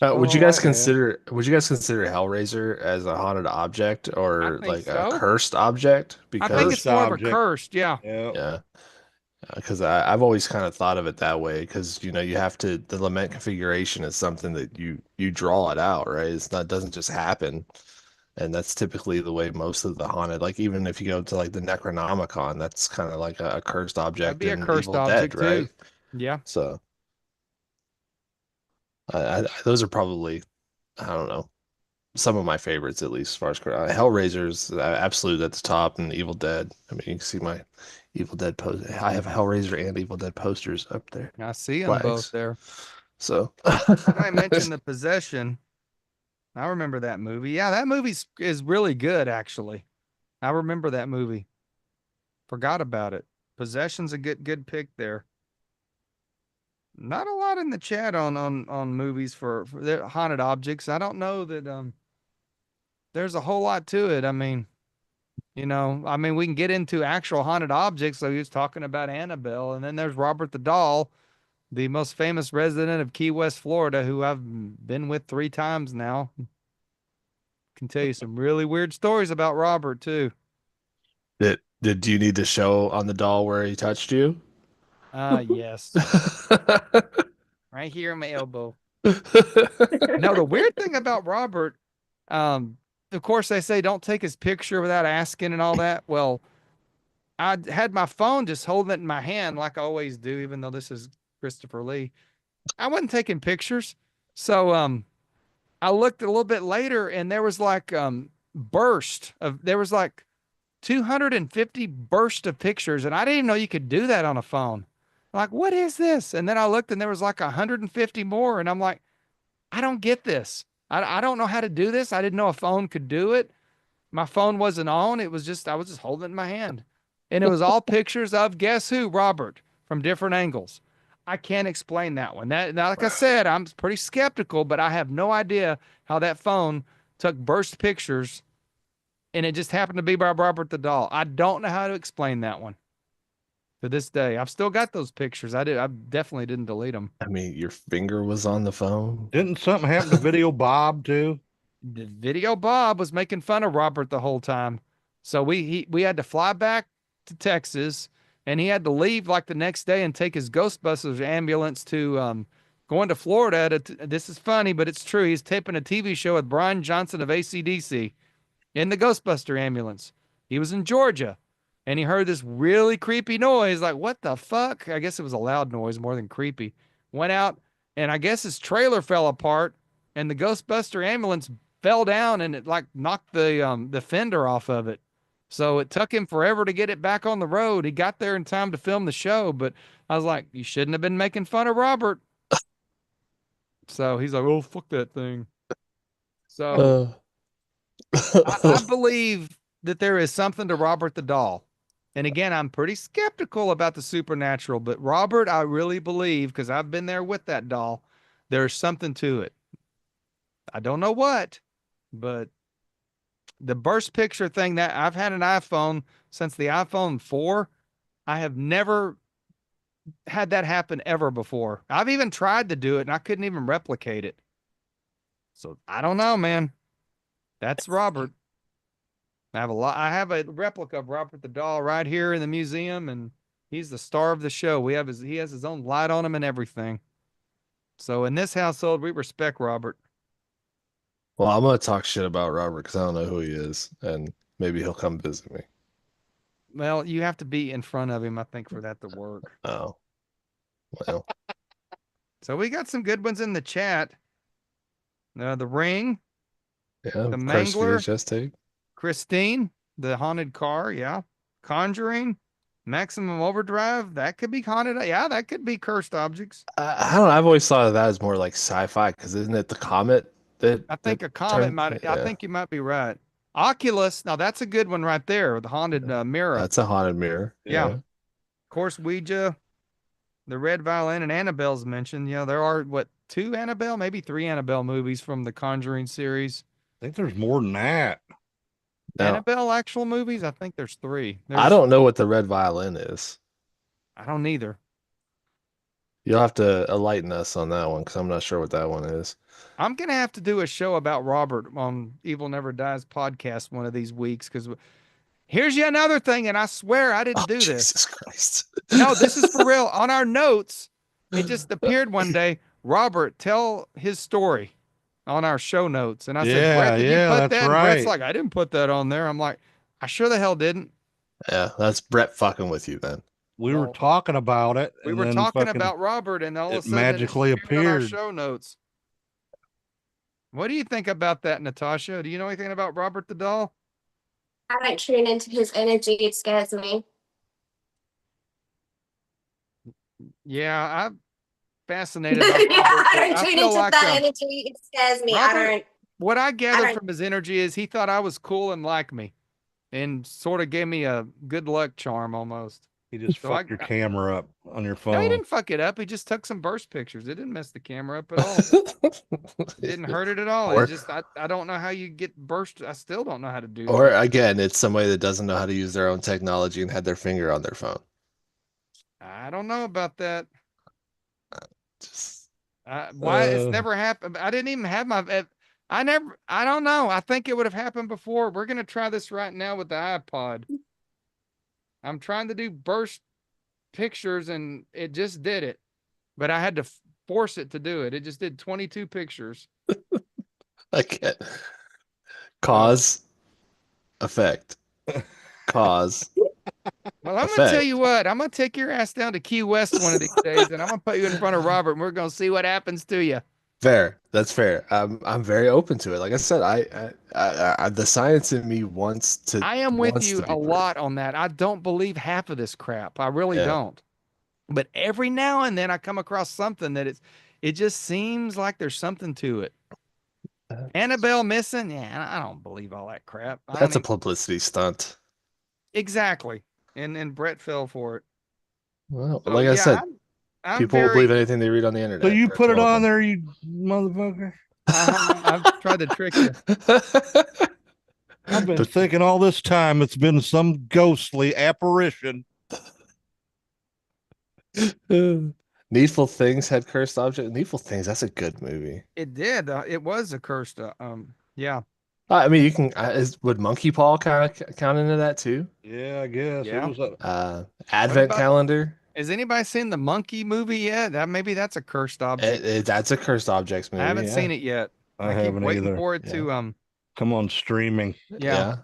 Would you Oh, guys yeah. would you guys consider Hellraiser as a haunted object or think like a so. cursed object? I think Because it's more of a object. cursed, yeah. Yeah. because I've always kind of thought of it that way because you have to the lament configuration is something that you draw it out, right? It's not doesn't just happen. And that's typically the way most of the haunted, like even if you go to like the Necronomicon, that's kind of like a cursed That'd object be a in cursed Evil object Dead, right? too. Yeah. So those are probably, I don't know, some of my favorites at least as far as Hellraiser's absolute at the top, and Evil Dead. I mean, you can see my Evil Dead post. I have Hellraiser and Evil Dead posters up there, I see them both flags. there. So I mentioned The Possession. I remember that movie. Yeah, that movie is really good, actually. I remember that movie. Forgot about it. Possession's a good pick there. Not a lot in the chat on movies for the haunted objects. I don't know that there's a whole lot to it. I mean, we can get into actual haunted objects. So he was talking about Annabelle, and then there's Robert the Doll, the most famous resident of Key West, Florida, who I've been with 3 times now. Can tell you some really weird stories about Robert too. did you need to show on the doll where he touched you? Yes. Right here in my elbow. No, the weird thing about Robert, of course they say don't take his picture without asking and all that. Well, I had my phone just holding it in my hand like I always do, even though this is Christopher Lee. I wasn't taking pictures. So I looked a little bit later and there was like there was like 250 burst of pictures, and I didn't even know you could do that on a phone. Like, what is this? And then I looked and there was like 150 more, and I'm like, I don't get this. I don't know how to do this. I didn't know a phone could do it. My phone wasn't on. It was just I was just holding it in my hand. And it was all pictures of guess who, Robert, from different angles. I can't explain that one. Now, like I said, I'm pretty skeptical, but I have no idea how that phone took burst pictures and it just happened to be by Robert the Doll. I don't know how to explain that one to this day. I've still got those pictures. I definitely didn't delete them. I mean, your finger was on the phone. Didn't something happen to Video Bob too? The Video Bob was making fun of Robert the whole time. So we had to fly back to Texas, and he had to leave like the next day and take his Ghostbusters ambulance to going to Florida. This is funny, but it's true. He's taping a TV show with Brian Johnson of AC/DC in the Ghostbuster ambulance. He was in Georgia, and he heard this really creepy noise. Like, what the fuck? I guess it was a loud noise more than creepy. Went out, and I guess his trailer fell apart, and the Ghostbuster ambulance fell down, and it like knocked the fender off of it. So it took him forever to get it back on the road. He got there in time to film the show, but I was like, you shouldn't have been making fun of Robert. So he's like, oh, fuck that thing. So I believe that there is something to Robert the Doll. And again, I'm pretty skeptical about the supernatural, but Robert, I really believe, because I've been there with that doll, there's something to it. I don't know what, but the burst picture thing, that I've had an iPhone since the iPhone 4. I have never had that happen ever before. I've even tried to do it and I couldn't even replicate it. So I don't know, man. That's Robert. I have a replica of Robert the Doll right here in the museum, and he's the star of the show. He has his own light on him and everything. So in this household, we respect Robert. Well, I'm gonna talk shit about Robert because I don't know who he is, and maybe he'll come visit me. Well, you have to be in front of him, I think, for that to work. Oh, well, So we got some good ones in the chat. The Ring, yeah. The First Mangler. VHS tape. Christine, the haunted car, yeah. Conjuring, Maximum Overdrive, that could be haunted. Yeah, that could be cursed objects. I don't know. I've always thought of that as more like sci-fi because isn't it the comet that I think that a comet turned? might. I Yeah, think you might be right. Oculus, now that's a good one right there. The haunted mirror. that's a haunted mirror. Yeah. Of course, Ouija, the Red Violin, and Annabelle's mentioned. You know, there are 2 Annabelle, maybe 3 Annabelle movies from the Conjuring series. I think there's more than that. Now, Annabelle actual movies? I think there's 3. I don't know what the Red Violin is. I don't either. You'll have to enlighten us on that one because I'm not sure what that one is. I'm gonna have to do a show about Robert on Evil Never Dies podcast one of these weeks because here's yet another thing, and I swear I didn't Oh, do this. Jesus Christ. No, this is for real. On our notes, it just appeared one day. Robert, tell his story on our show notes. And I said, Brett, did you put that's that? And Brett's right. like, I didn't put that on there. I'm like, I sure the hell didn't. Yeah, that's Brett fucking with you then. We were Well, talking about it. We and were then talking fucking- about Robert, and all of a it sudden magically it appeared on our appeared. show notes. What do you think about that, Natasha? Do you know anything about Robert the Doll? I don't tune into his energy. It scares me. Yeah, I'm fascinated by Yeah, Robert. I don't I tune feel into like, that energy. It scares me. Robert- I don't. what I gathered don't- from his energy is he thought I was cool and liked me, and sort of gave me a good luck charm almost. He just So fucked your camera up on your phone. No, he didn't fuck it up. He just took some burst pictures. It didn't mess the camera up at all. It didn't hurt it at all. Or- It's just I don't know how you get burst. I still don't know how to do Or that. again, it's somebody that doesn't know how to use their own technology and had their finger on their phone. I don't know about that. Just Why it's Uh. never happened. I didn't even have my. I don't know. I think it would have happened before. We're gonna try this right now with the iPod. I'm trying to do burst pictures and it just did it, but I had to force it to do it. It just did 22 pictures. I can't. Cause, effect. Cause. Well, I'm gonna tell Effect. you what. I'm gonna take your ass down to Key West one of these days, and I'm gonna put you in front of Robert, and we're gonna see what happens to you. Fair. That's fair. I'm very open to it. Like I said, I the science in me wants to. I am with wants you to be a proven. lot on that. I don't believe half of this crap. I really Yeah. don't. But every now and then I come across something that it just seems like there's something to it. Annabelle missing? Yeah, I don't believe all that crap. I That's a don't publicity stunt. exactly. And Brett fell for it. Well, So, like I yeah, said, I'm people will very- believe anything they read on the internet. So you That's put it one of on them. there, you motherfucker. I've tried to trick you. I've been But- thinking all this time it's been some ghostly apparition. Needful Things had cursed object. Needful Things, that's a good movie. It did. It was a cursed. Yeah. I mean, you can. Would Monkey Paw count into that too? Yeah, I guess. Yeah. It was Advent about- calendar. Has anybody seen the monkey movie yet? Maybe that's a cursed object. That's a cursed objects movie. I haven't seen it yet. I keep haven't waiting either. for it to Come on, streaming. yeah.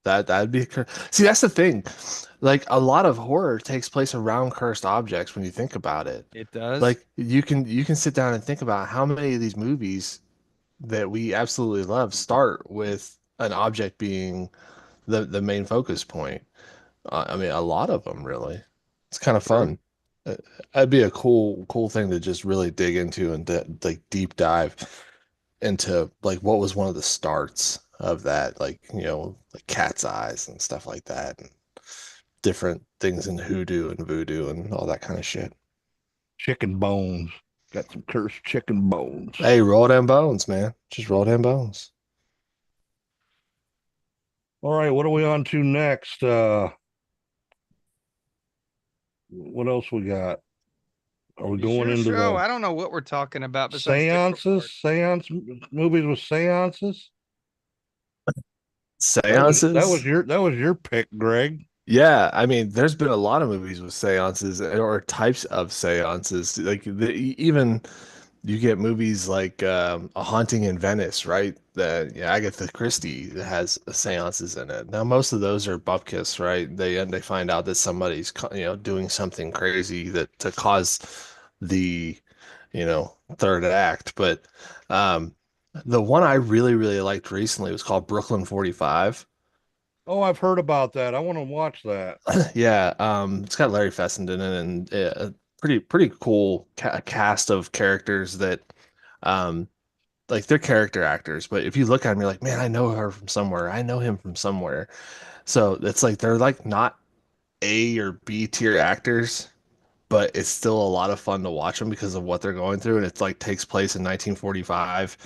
That'd be see. That's the thing. Like a lot of horror takes place around cursed objects when you think about it. It does. Like you can sit down and think about how many of these movies that we absolutely love start with an object being the main focus point. I mean, a lot of them really. It's kind of fun. That'd be a cool thing to just really dig into and like deep dive into like what was one of the starts of that, like like Cat's Eyes and stuff like that, and different things in hoodoo and voodoo and all that kind of shit. Chicken bones. Got some cursed chicken bones. Hey, roll them bones, man. Just roll them bones. All right, what are we on to next? What else we got? Are we You going sure into show? the I don't know what we're talking about. besides seances? Movies with seances? Seances. That was your pick, Greg. Yeah, I mean, there's been a lot of movies with seances or types of seances. Like even you get movies like A Haunting in Venice, right? That Agatha Christie has seances in it. Now, most of those are bupkis, right? They find out that somebody's doing something crazy to cause the third act. But the one I really really liked recently was called Brooklyn 45. Oh, I've heard about that. I want to watch that. Yeah, it's got Larry Fessenden in it and a pretty cool cast of characters that, like they're character actors, but if you look at them, you're like, man, I know her from somewhere. I know him from somewhere. So it's like they're like not A or B tier actors, but it's still a lot of fun to watch them because of what they're going through. And it's like takes place in 1945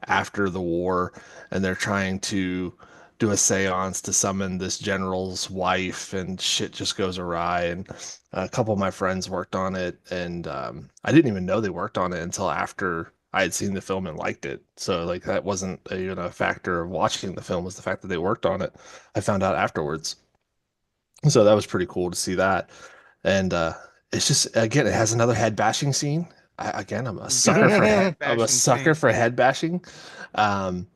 after the war, and they're trying to do a seance to summon this general's wife, and shit just goes awry. And a couple of my friends worked on it, and I didn't even know they worked on it until after I had seen the film and liked it. So like that wasn't a, a factor of watching the film, was the fact that they worked on it. I found out afterwards. So that was pretty cool to see that. And it's just, again, it has another head bashing scene. Again, I'm a sucker for Head I'm a bashing sucker scene. for head bashing. Um,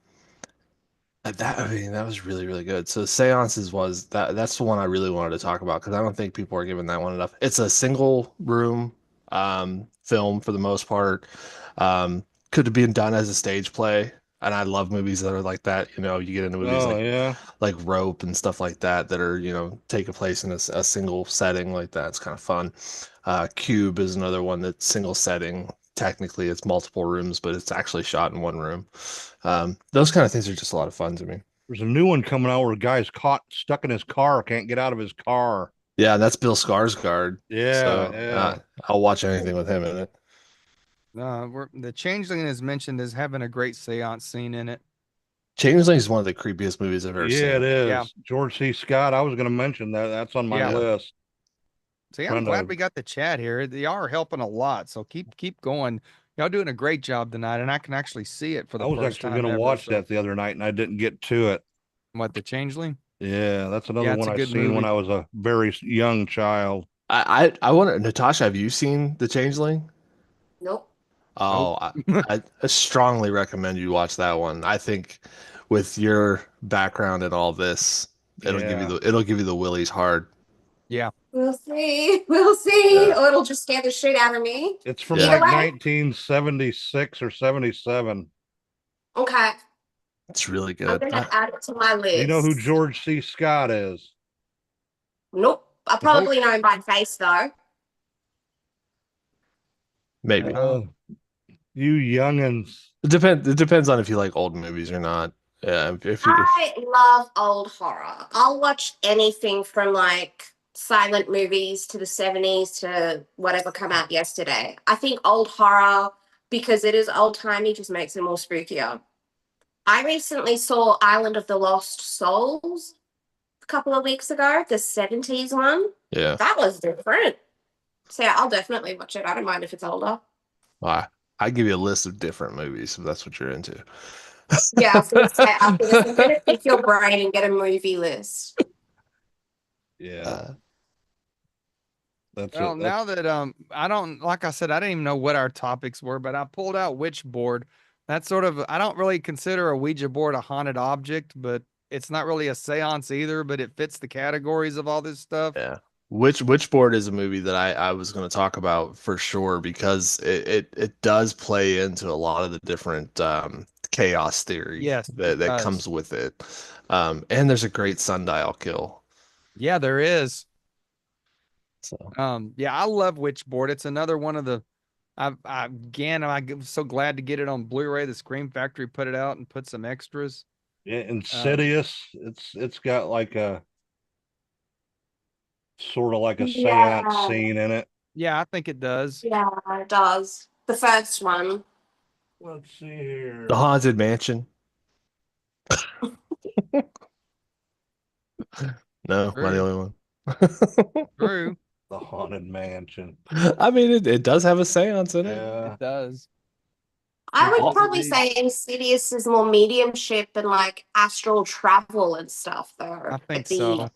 I mean, that was really, really good. So seances was that's the one I really wanted to talk about because I don't think people are giving that one enough. It's a single room film for the most part. Could have been done as a stage play, and I love movies that are like that. You know, you get into movies Oh yeah. like Rope and stuff like that that are, taking place in a single setting like that. It's kind of fun. Cube is another one that's single setting. Technically, it's multiple rooms, but it's actually shot in one room. Those kind of things are just a lot of fun to me. There's a new one coming out where a guy's caught stuck in his car, can't get out of his car. Yeah, and that's Bill Skarsgård. Yeah, So yeah. I'll watch anything with him in it. The Changeling is mentioned as having a great seance scene in it. Changeling is one of the creepiest movies I've ever Yeah, it seen. is. Yeah. George C. Scott. I was going to mention that. That's on my Yeah. list. See, I'm Trying glad to- we got the chat here. They are helping a lot. So keep going. Y'all doing a great job tonight, and I can actually see it for the I was first actually time going to ever, watch so- that the other night and I didn't get to it. What, the Changeling? Yeah, that's another Yeah, it's one a I good seen when movie. I was a very young child. I want to, Natasha, have you seen The Changeling? Nope. Oh, I strongly recommend you watch that one. I think with your background and all this, Yeah. it'll give you the willies hard. Yeah. We'll see. We'll see. Yeah. Or it'll just scare the shit out of me. It's from Yeah. like Either way. 1976 or 77. Okay. It's really I'm good. gonna add it to my list. Do you know who George C. Scott is? Nope. I probably know him by face though. Maybe. You youngins. It depends on if you like old movies or not. Yeah, if you I love old horror. I'll watch anything from like silent movies to the 70s to whatever come out yesterday. I think old horror, because it is old timey, just makes it more spookier. I recently saw Island of the Lost Souls a couple of weeks ago, the 70s one. yeah. That was different. So yeah, I'll definitely watch it. I don't mind if it's older. I give you a list of different movies if that's what you're into. Yeah, I was gonna say after this, I'm gonna pick your brain and get a movie list. Yeah. Uh, That's Well, it. now that I don't, like I said, I didn't even know what our topics were, but I pulled out Witchboard. That's sort of, I don't really consider a Ouija board a haunted object, but it's not really a seance either, but it fits the categories of all this stuff. Yeah. Witchboard is a movie that I was going to talk about for sure because it does play into a lot of the different chaos theory Yes, that it does. comes with it. And there's a great sundial kill. Yeah, there is. So Yeah, I love Witchboard. It's another one of the, I'm so glad to get it on Blu-ray. The Scream Factory put it out and put some extras. Yeah, Insidious. It's got like a sort of like a seance Yeah. scene in it. Yeah, I think it does. Yeah, it does. The first one. Let's see here. The Haunted Mansion. No, am I the only one? True, The Haunted Mansion. I mean, it does have a seance in it. Yeah. it does. I would All probably these- say Insidious is more mediumship and like astral travel and stuff, though. I think at the, so.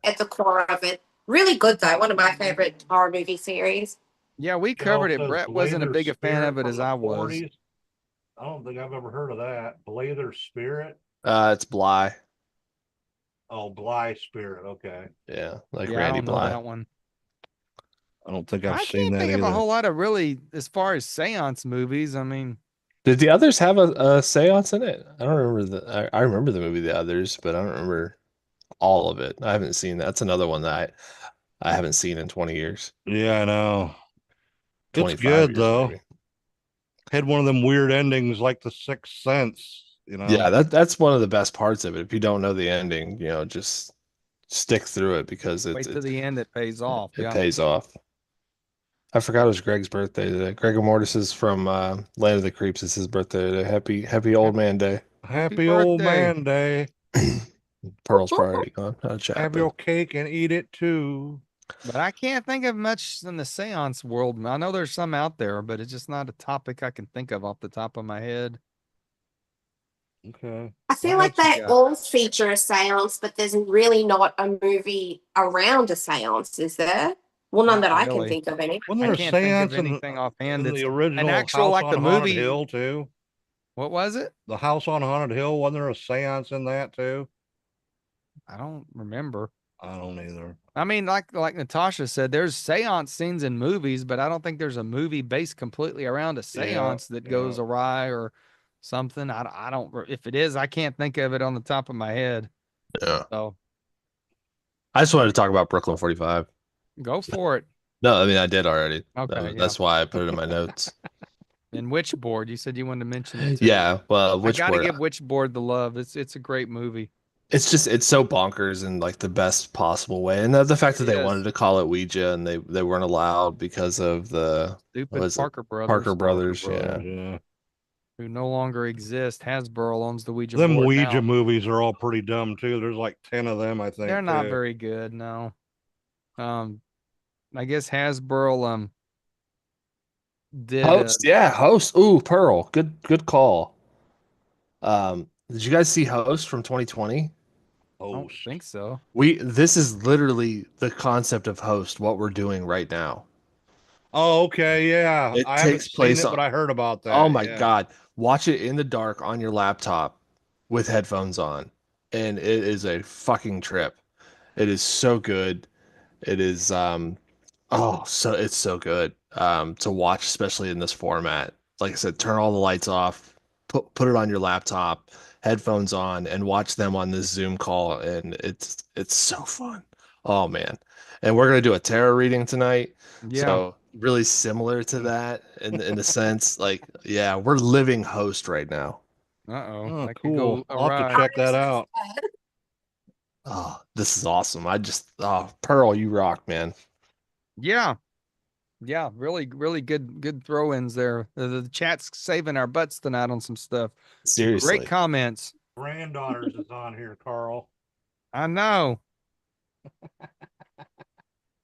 At the core of it. Really good, though. One of my favorite horror movie series. Yeah, we It covered it. also Brett says wasn't a Blather big a fan Spirit of it from as the I was. 40s. I don't think I've ever heard of that. Blather Spirit. It's Bly. Oh, Bly Spirit. Okay. Yeah, like Yeah, I Randy don't know Bly. that one. I don't think I've I seen can't that think either. of a whole lot of really, as far as seance movies. I mean, Did the others have a seance in it? I don't remember I remember the movie The Others, but I don't remember all of it. I haven't seen that. That's another one that I haven't seen in 20 years. Yeah, I know. It's 25 good years, though. maybe. Had one of them weird endings like The Sixth Sense. You know. Yeah, that's one of the best parts of it. If you don't know the ending, just stick through it because wait to the end, it pays off. it Yeah. pays off. I forgot it was Greg's birthday today. Gregor Mortis is from Land of the Creeps. It's his birthday today. Happy old man day. Happy old birthday. man day. Pearl's probably already gone out of chat. Have but- your cake and eat it too. But I can't think of much in the seance world. I know there's some out there, but it's just not a topic I can think of off the top of my head. Okay. I feel What like else you they got? all feature a seance, but there's really not a movie around a seance, is there? Well, none Not that I can really. think of any. Wasn't I there a can't think seance of in, anything offhand in that's the original actual, House like, on the Haunted movie- Hill too? what was it? The House on Haunted Hill, wasn't there a seance in that too? I don't remember. I don't either. I mean, like Natasha said, there's seance scenes in movies, but I don't think there's a movie based completely around a seance that goes yeah. awry or something. I don't. If it is, I can't think of it on the top of my head. Yeah. So I just wanted to talk about Brooklyn 45. go for it. No, I mean I did already. Okay, That's why I put it in my notes. And Witchboard, you said you wanted to mention it too. Yeah, well, I gotta Witchboard. give Witchboard the love. It's a great movie. It's so bonkers in like the best possible way, and the fact that they It is. wanted to call it Ouija and they weren't allowed because of the Stupid was it? Parker Brothers, Parker Brothers. Brothers, Yeah, yeah. who no longer exist. Hasbro owns the Ouija Them board Ouija now. movies are all pretty dumb too. There's like 10 of them, I think. They're not too. very good, no. I guess Hasbro did Host. Yeah, Host. Ooh, Pearl. Good call. Did you guys see Host from 2020? I don't Host. think so. This is literally the concept of Host, what we're doing right now. Oh, okay, yeah. It I haven't takes seen place it, on- but I heard about that. Oh my yeah. God. Watch it in the dark on your laptop with headphones on. And it is a fucking trip. It is so good. It is it's so good to watch, especially in this format. Like I said, turn all the lights off, put it on your laptop, headphones on, and watch them on this Zoom call, and it's so fun. Oh man. And we're gonna do a tarot reading tonight. Yeah. So really similar to that in a sense. Like, yeah, we're living Host right now. Uh-oh. Oh, That could cool. go I'll have awry. to check that out. Oh, this is awesome. Pearl, you rock, man. Yeah. Yeah, really, really good throw-ins there. The chat's saving our butts tonight on some stuff. Seriously. Great comments. Granddaughters is on here, Carl. I know.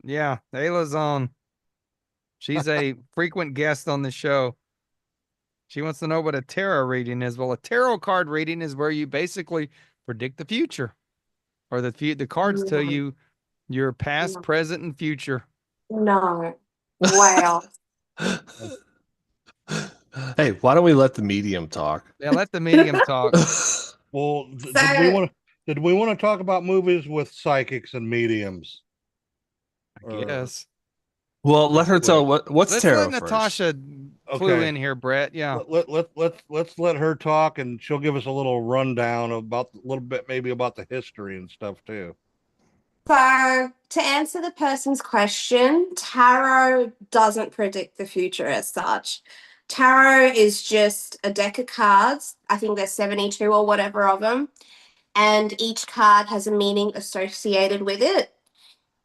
Yeah, Ayla's on. She's a frequent guest on the show. She wants to know what a tarot reading is. Well, a tarot card reading is where you basically predict the future, or the cards tell No. you your past, No. present, and future. No. Wow. Hey, why don't we let the medium talk? Yeah, let the medium talk. Well, So- did we want to talk about movies with psychics and mediums? I guess. Well, let her tell what's Let's tarot let first. Natasha clue Okay. in here, Brett. Yeah. Let's let her talk, and she'll give us a little rundown about a little bit maybe about the history and stuff too. So, to answer the person's question, tarot doesn't predict the future as such. Tarot is just a deck of cards. I think there's 72 or whatever of them. And each card has a meaning associated with it.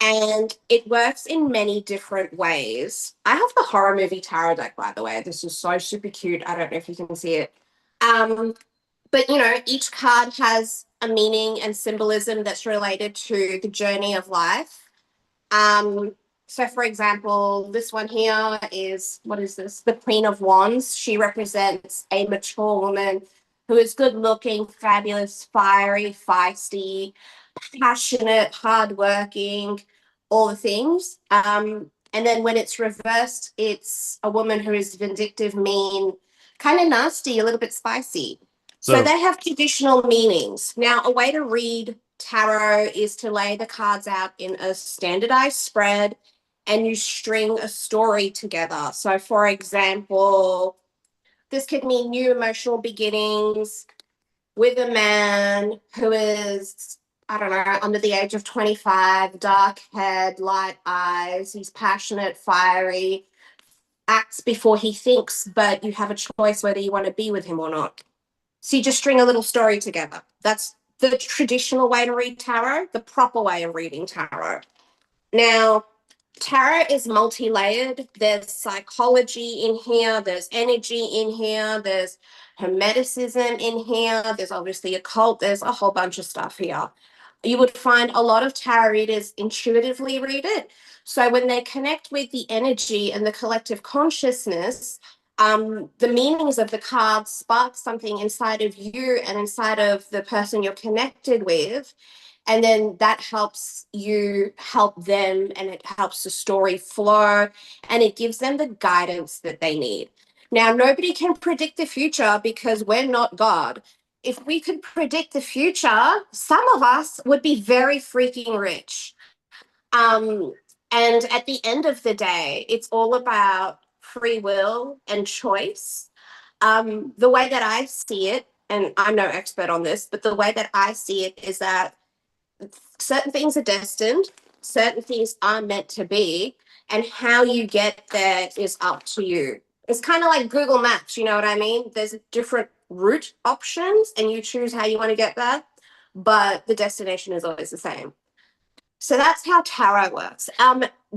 And it works in many different ways. I have the horror movie tarot deck, by the way. This is so super cute. I don't know if you can see it. But each card has a meaning and symbolism that's related to the journey of life. So for example, this one here is, what is this? The Queen of Wands. She represents a mature woman who is good looking, fabulous, fiery, feisty, passionate, hardworking, all the things. And then when it's reversed, it's a woman who is vindictive, mean, kind of nasty, a little bit spicy. So they have traditional meanings. Now, a way to read tarot is to lay the cards out in a standardized spread and you string a story together. So, for example, this could mean new emotional beginnings with a man who is, I don't know, under the age of 25, dark head, light eyes. He's passionate, fiery, acts before he thinks, but you have a choice whether you want to be with him or not. So you just string a little story together. That's the traditional way to read tarot, the proper way of reading tarot. Now, tarot is multi-layered. There's psychology in here, there's energy in here, there's hermeticism in here, there's obviously occult, there's a whole bunch of stuff here. You would find a lot of tarot readers intuitively read it. So when they connect with the energy and the collective consciousness, the meanings of the cards spark something inside of you and inside of the person you're connected with. And then that helps you help them, and it helps the story flow, and it gives them the guidance that they need. Now, nobody can predict the future because we're not God. If we could predict the future, some of us would be very freaking rich. Um, and at the end of the day, it's all about free will and choice. The way that I see it, and I'm no expert on this, but the way that I see it is that certain things are destined, certain things are meant to be, and how you get there is up to you. It's kind of like Google Maps, you know what I mean? There's different route options, and you choose how you want to get there, but the destination is always the same. So that's how tarot works.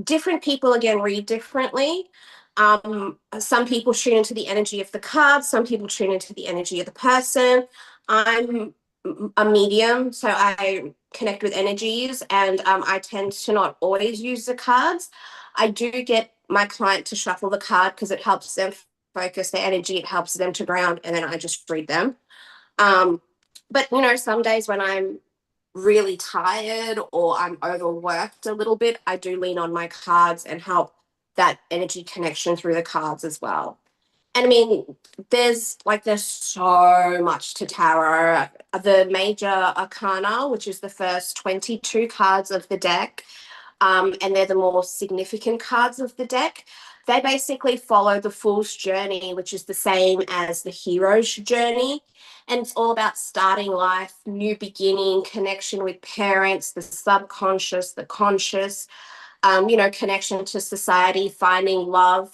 Different people again read differently. Some people tune into the energy of the cards, some people tune into the energy of the person. I'm a medium, so I connect with energies, and I tend to not always use the cards. I do get my client to shuffle the card because it helps them focus their energy, it helps them to ground, and then I just read them. But you know, some days when I'm really tired or I'm overworked a little bit, I do lean on my cards and help that energy connection through the cards as well. And I mean, there's so much to tarot. The major arcana, which is the first 22 cards of the deck, and they're the more significant cards of the deck. They basically follow the fool's journey, which is the same as the hero's journey. And it's all about starting life, new beginning, connection with parents, the subconscious, the conscious, connection to society, finding love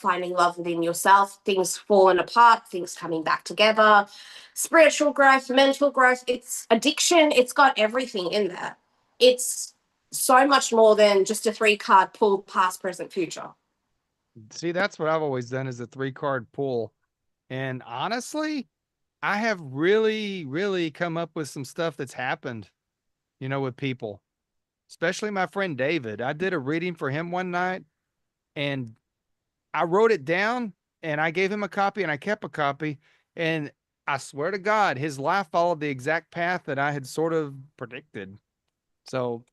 within yourself, things falling apart, things coming back together, spiritual growth, mental growth. It's addiction. It's got everything in there. It's so much more than just a 3-card pull, past, present, future. See, that's what I've always done is a 3-card pull. And honestly, I have really, really come up with some stuff that's happened, with people, especially my friend David. I did a reading for him one night and I wrote it down and I gave him a copy and I kept a copy. And I swear to God, his life followed the exact path that I had sort of predicted. So.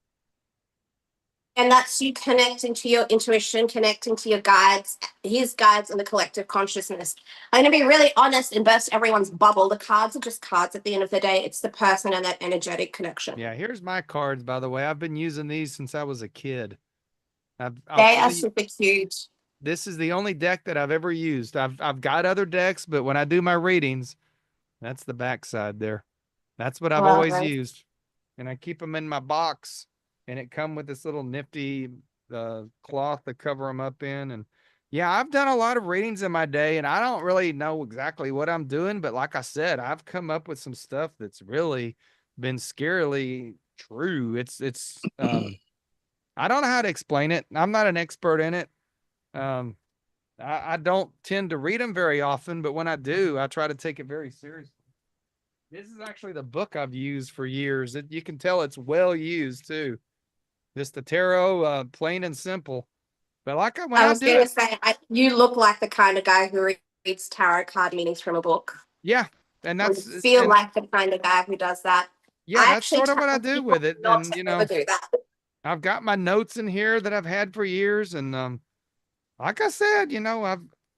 And that's you connecting to your intuition, connecting to your guides, his guides, and the collective consciousness. I'm going to be really honest and burst everyone's bubble. The cards are just cards at the end of the day. It's the person and that energetic connection. Yeah, here's my cards, by the way. I've been using these since I was a kid. They are super cute. This is the only deck that I've ever used. I've got other decks, but when I do my readings, that's the backside there. That's what I've always used. And I keep them in my box. And it come with this little nifty cloth to cover them up in. And yeah, I've done a lot of readings in my day, and I don't really know exactly what I'm doing. But like I said, I've come up with some stuff that's really been scarily true. It's I don't know how to explain it. I'm not an expert in it. I don't tend to read them very often, but when I do, I try to take it very seriously. This is actually the book I've used for years. You can tell it's well used too. Just the tarot, plain and simple. But like when I was going to say, you look like the kind of guy who reads tarot card meanings from a book. Yeah, and that's you feel like the kind of guy who does that. Yeah, that's sort of what I do with it. And do that. I've got my notes in here that I've had for years, and like I said,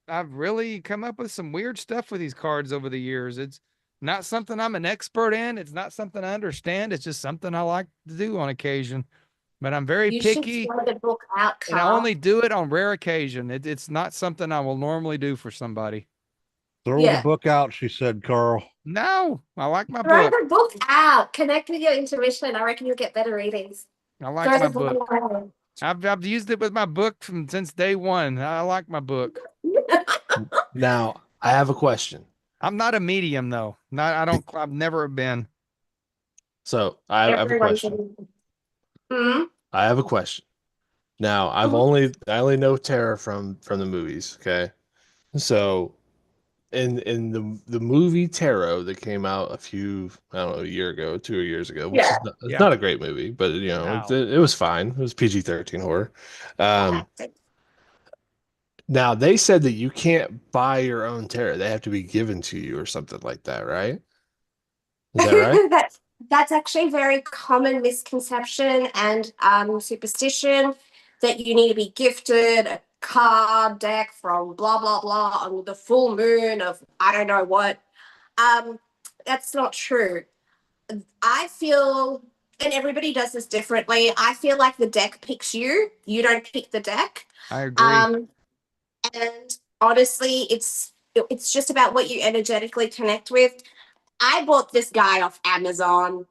I've really come up with some weird stuff with these cards over the years. It's not something I'm an expert in. It's not something I understand. It's just something I like to do on occasion. But I'm very picky, should throw the book out, Carl. And I only do it on rare occasion. It's not something I will normally do for somebody. Throw the book out, she said, Carl. No, I like my book. Throw the book out. Connect with your intuition. I reckon you'll get better readings. I like my book. I've used it with my book since day one. I like my book. Now, I have a question. I'm not a medium though. I've never been. So I have a question. Hmm? I have a question. Now, I only know Terra from the movies, okay? So in the movie Tarot that came out I don't know, a year ago, 2 years ago, which Yeah. is not, it's Yeah. not a great movie, but No. it was fine. It was PG-13 horror. Yeah. Now they said that you can't buy your own tarot. They have to be given to you or something like that, right? Is that right? That's actually a very common misconception and superstition that you need to be gifted a card deck from blah blah blah on the full moon of I don't know what. Um, that's not true. I feel, and everybody does this differently. I feel like the deck picks you. You don't pick the deck. I agree. Um, and honestly, it's just about what you energetically connect with. I bought this guy off Amazon,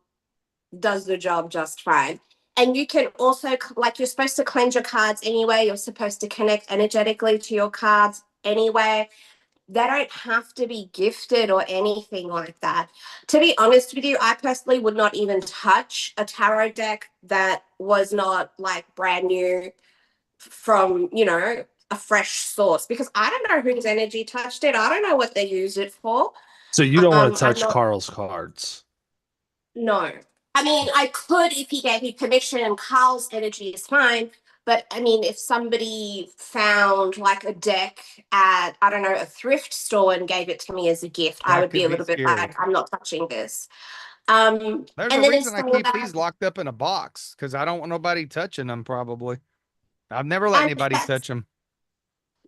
does the job just fine. And you can also, like, you're supposed to cleanse your cards anyway. You're supposed to connect energetically to your cards anyway. They don't have to be gifted or anything like that. To be honest with you, I personally would not even touch a tarot deck that was not like brand new from, a fresh source because I don't know whose energy touched it. I don't know what they used it for. So you don't want to I'm touch not. Carl's cards. No. I mean, I could if he gave me permission and Carl's energy is fine. But I mean, if somebody found like a deck at, I don't know, a thrift store and gave it to me as a gift, I That would be could a be little bit scary. like, I'm not touching this. There's And a then if reason I someone keep that, these locked up in a box because I don't want nobody touching them. Probably. I've never let and anybody that's, touch them.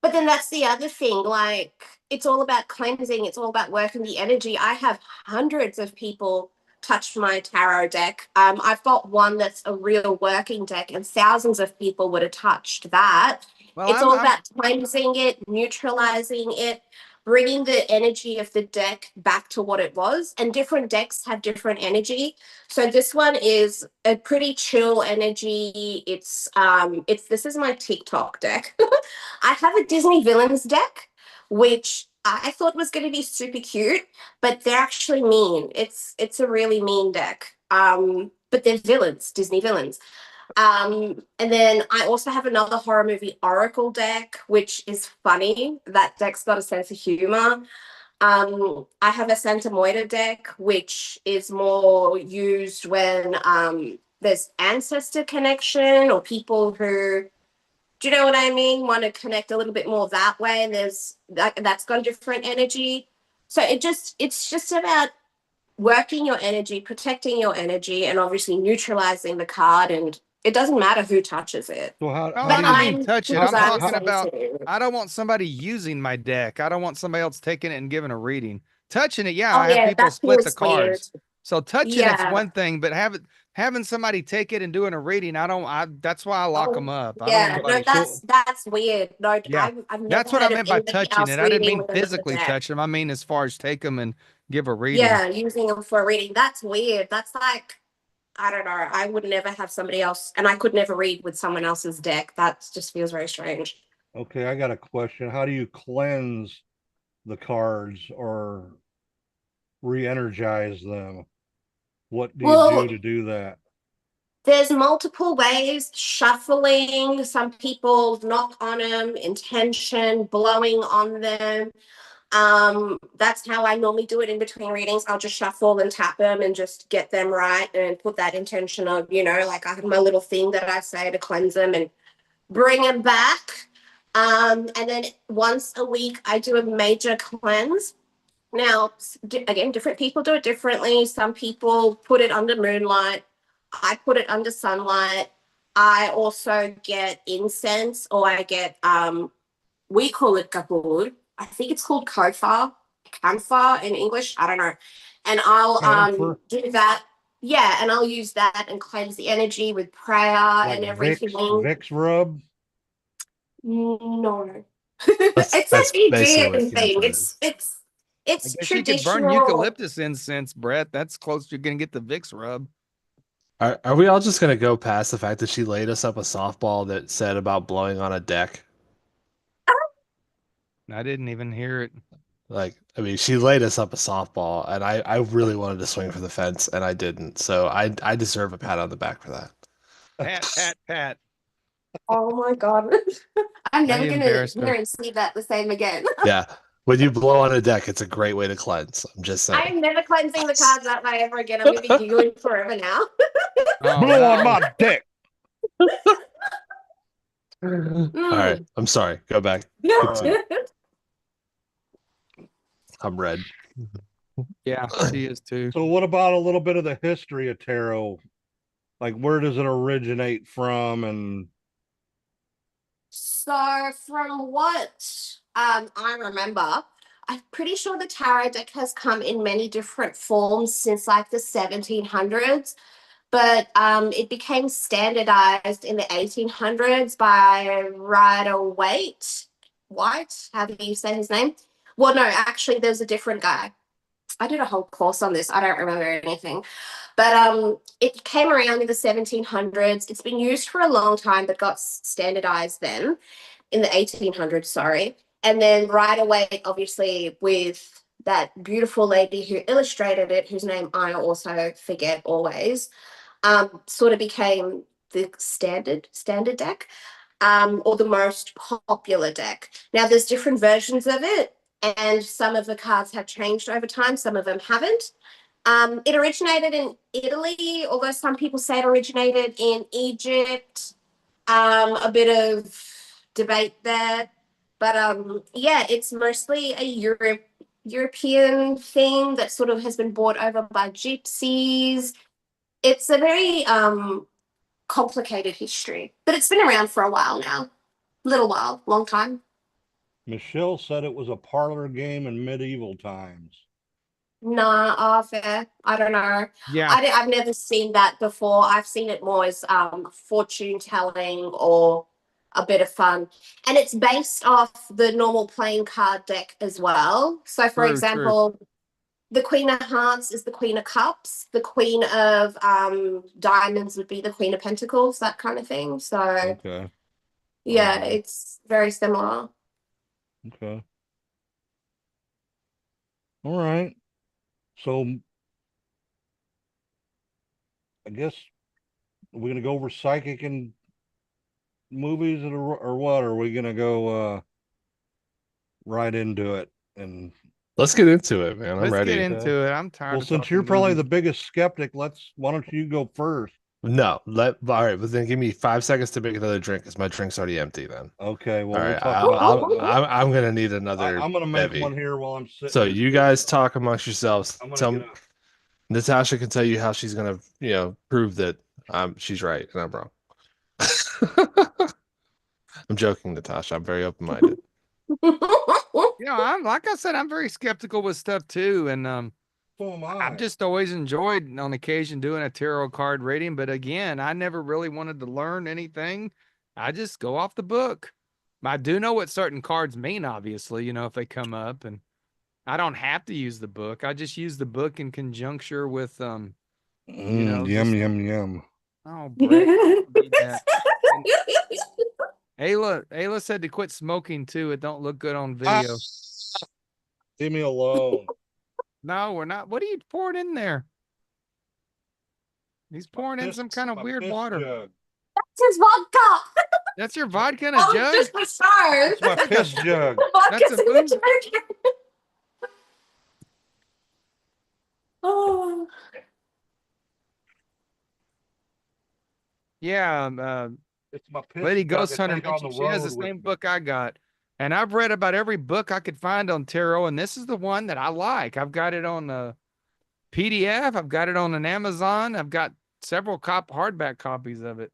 but then that's the other thing. Like, it's all about cleansing, it's all about working the energy. I have hundreds of people touch my tarot deck. I've got one that's a real working deck, and thousands of people would have touched that. Well, It's I'm. all I'm. about cleansing it, neutralizing it, bringing the energy of the deck back to what it was. And different decks have different energy. So this one is a pretty chill energy. It's this is my TikTok deck. I have a Disney villains deck, which I thought was going to be super cute, but they're actually mean. It's a really mean deck. But they're villains, Disney villains. And then I also have another horror movie Oracle deck, which is funny. That deck's got a sense of humor. I have a Santa Moita deck, which is more used when there's ancestor connection or people who, do you know what I mean? Want to connect a little bit more that way. And that's got a different energy. So it's just about working your energy, protecting your energy, and obviously neutralizing the card. And it doesn't matter who touches it. So Well, how I But do don't you mean I'm touch it. who's I'm I'm talking about. sensitive. I don't want somebody using my deck. I don't want somebody else taking it and giving a reading. Touching it, yeah, Oh I have yeah, people that split the feels weird. cards. So touching it's Yeah. one thing, but having somebody take it and doing a reading, I don't. That's why I lock them Oh up. I don't want yeah. No, anybody. so that's weird. No, Yeah, I've never that's what I heard of meant by anybody touching else it. I didn't reading mean with another physically deck. touch them. I mean as far as take them and give a reading. Yeah, using them for a reading. That's weird. That's like, I don't know. I would never have somebody else, and I could never read with someone else's deck. That just feels very strange. okay, I got a question. How do you cleanse the cards or re-energize them? What do you do Well, to do that? there's multiple ways. Shuffling. Some people knock on them. Intention. Blowing on them. That's how I normally do it in between readings. I'll just shuffle and tap them and just get them right and put that intention of, like I have my little thing that I say to cleanse them and bring them back. And then once a week, I do a major cleanse. Now, again, different people do it differently. Some people put it under moonlight. I put it under sunlight. I also get incense, or I get we call it kapur. I think it's called camphor in English. I don't know. And I'll Camphor, do that. Yeah, and I'll use that and cleanse the energy with prayer like and everything. Vicks rub. No. That's It's a basically Fijian what thing. camphor is. I It's guess you could burn traditional. eucalyptus incense, Brett. That's close. You're gonna get the Vicks rub. Are we all just gonna go past the fact that she laid us up a softball that said about blowing on a deck? I didn't even hear it. Like, I mean, she laid us up a softball, and I really wanted to swing for the fence, and I didn't. So I deserve a pat on the back for that. Pat, pat, pat. Oh my god. I'm never They gonna embarrassed hear her. and see that the same again. Yeah. When you blow on a deck, it's a great way to cleanse. I'm just saying. I'm never cleansing the cards that way ever again. I'm gonna be giggling forever now. Oh Blow on no. my dick. All right. Mm. I'm sorry. Go back. All right. I'm red. Yeah, she is too. So what about a little bit of the history of tarot? Like where does it originate from? And So from what I remember, I'm pretty sure the tarot deck has come in many different forms since like the 1700s, but it became standardized in the 1800s by Rider Waite. White, how do you say his name? Well, no, actually, there's a different guy. I did a whole course on this. I don't remember anything. But it came around in the 1700s. It's been used for a long time, but got standardized then in the 1800s, sorry. And then right away, obviously, with that beautiful lady who illustrated it, whose name I also forget always, sort of became the standard deck, or the most popular deck. Now, there's different versions of it, and some of the cards have changed over time, some of them haven't. It originated in Italy, although some people say it originated in Egypt. A bit of debate there, but yeah, it's mostly a European thing that sort of has been brought over by gypsies. It's a very complicated history, but it's been around for a while now. Little while, long time. Michelle said it was a parlor game in medieval times. Nah, fair. I don't know. Yeah, I've never seen that before. I've seen it more as fortune telling or a bit of fun. And it's based off the normal playing card deck as well. So, for true. example, the Queen of Hearts is the Queen of Cups. The Queen of Diamonds would be the Queen of Pentacles, that kind of thing. So, Okay. yeah, it's very similar. Okay. All right. So I guess we're gonna go over psychic and movies or what? Or are we gonna go right into it? And Let's get into it, man. I'm Let's get ready. into it. I'm tired well, of since talking you're probably the movies. biggest skeptic, why don't you go first? No, all right, but then give me 5 seconds to make another drink because my drink's already empty then. Okay, well All we'll right, talk about I'm gonna need another I'm gonna make bevy. one here while I'm sitting So here. you Too. guys talk amongst yourselves. I'm gonna Tell get me, up. Natasha can tell you how she's gonna, prove that she's right and I'm wrong. I'm joking, Natasha. I'm very open-minded. I'm like I said, I'm very skeptical with stuff too, and So am I've I. just always enjoyed on occasion doing a tarot card reading. But again, I never really wanted to learn anything. I just go off the book. I do know what certain cards mean, obviously, if they come up, and I don't have to use the book. I just use the book in conjuncture with Yum just yum yum. oh Brett, don't need that. And Ayla said to quit smoking too. It don't look good on Ah, video. leave me alone. No, we're not. What are you pouring in there? He's pouring in some kind of My weird piss water. jug. It's vodka. That's your vodka in a Oh, jug? just for show. It's my like piss a- jug. Vodka's That's a in the boom. drink. Oh. Yeah, It's my piss Lady jug Ghost I Hunter take on the mentioned she has the road with same me. book I got. And I've read about every book I could find on tarot, and this is the one that I like. I've got it on a PDF, I've got it on an Amazon, I've got several hardback copies of it.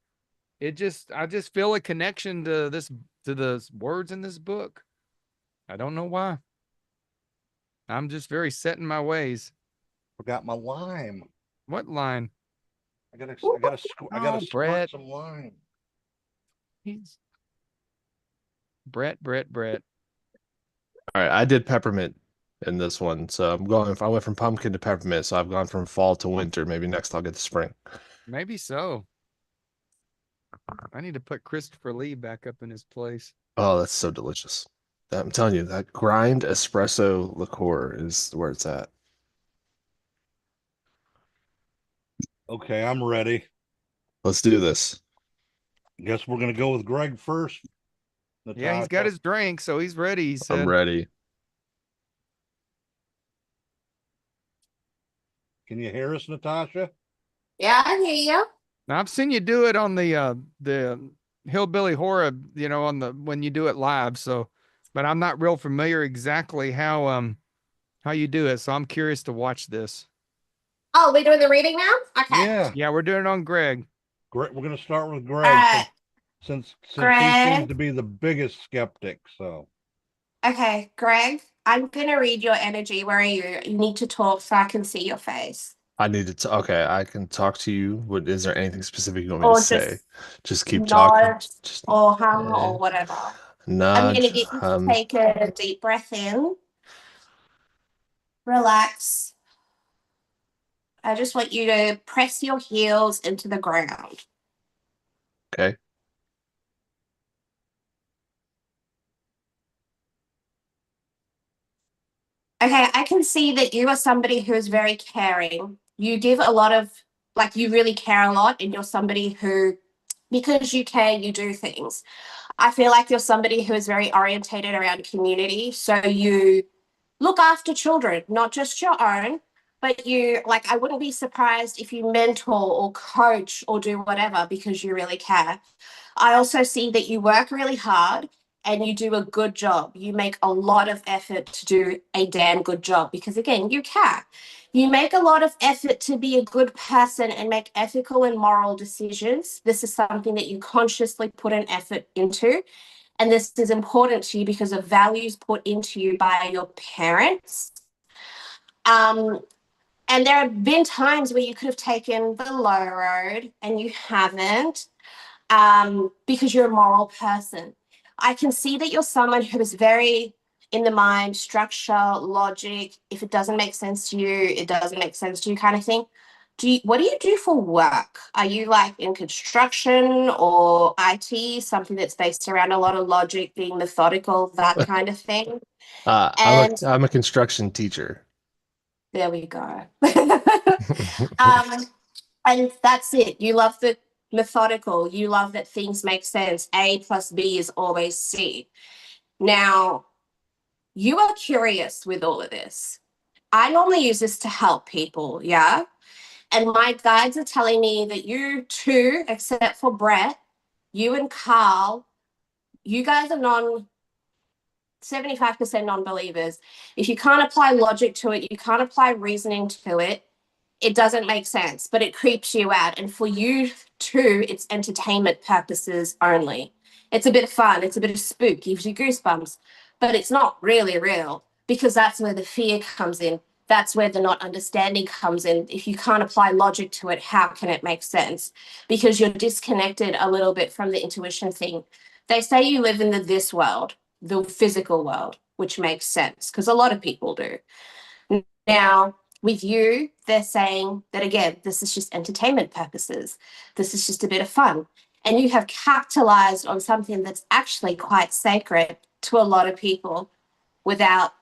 I just feel a connection to the words in this book. I don't know why. I'm just very set in my ways. Forgot my lime. What line? I gotta Oh, squirt Brett. some lime. He's Brett. All right, I did peppermint in this one, so I went from pumpkin to peppermint, so I've gone from fall to winter. Maybe next I'll get to spring. Maybe so. I need to put Christopher Lee back up in his place. Oh, that's so delicious. I'm telling you, that grind espresso liqueur is where it's at. Okay, I'm ready. Let's do this. Guess we're gonna go with Greg first. Yeah, he's got Natasha. his drink, so he's ready. He I'm said, ready. Can you hear us, Natasha? Yeah, I hear you. now I've seen you do it on the Hillbilly Horror, on the when you do it live. So, but I'm not real familiar exactly how you do it. So I'm curious to watch this. Oh, we're doing the reading now? Okay. Yeah. Yeah, we're doing it on Greg. We're gonna start with All Greg right. since he seems Greg. to be the biggest skeptic. So Okay, Greg, I'm going to read your energy. Where are you? You need to talk so I can see your face. I need to. Okay, I can talk to you. What is there anything specific you want me to Or say? just Just keep talking. nod Just or hum eh, or whatever. I'm going nod. to get you to take a deep breath in, relax. I just want you to press your heels into the ground. Okay. Okay, I can see that you are somebody who is very caring. You give a lot of, like, you really care a lot, and you're somebody who, because you care, you do things. I feel like you're somebody who is very orientated around community. So you look after children, not just your own, but you, like, I wouldn't be surprised if you mentor or coach or do whatever because you really care. I also see that you work really hard and you do a good job. You make a lot of effort to do a damn good job because, again, you care. You make a lot of effort to be a good person and make ethical and moral decisions. This is something that you consciously put an effort into. And this is important to you because of values put into you by your parents. Um, and there have been times where you could have taken the low road and you haven't, because you're a moral person. I can see that you're someone who is very in the mind, structure, logic. If it doesn't make sense to you, it doesn't make sense to you, kind of thing. What do you do for work? Are you like in construction or IT, something that's based around a lot of logic, being methodical, that kind of thing? And I'm a construction teacher. there we go. um, and that's it. You love the methodical. You love that things make sense. A plus B is always C. Now, you are curious with all of this. I normally use this to help people, yeah? And my guides are telling me that you two, except for Brett, you and Carl, you guys are 75% non-believers. If you can't apply logic to it, you can't apply reasoning to it, it doesn't make sense, but it creeps you out. And for you too, it's entertainment purposes only. It's a bit of fun, it's a bit of spook, gives you goosebumps, but it's not really real because that's where the fear comes in. That's where the not understanding comes in. If you can't apply logic to it, how can it make sense? Because you're disconnected a little bit from the intuition thing. They say you live in the this world, the physical world, which makes sense because a lot of people do. Now, with you, they're saying that again, this is just entertainment purposes. This is just a bit of fun. And you have capitalized on something that's actually quite sacred to a lot of people without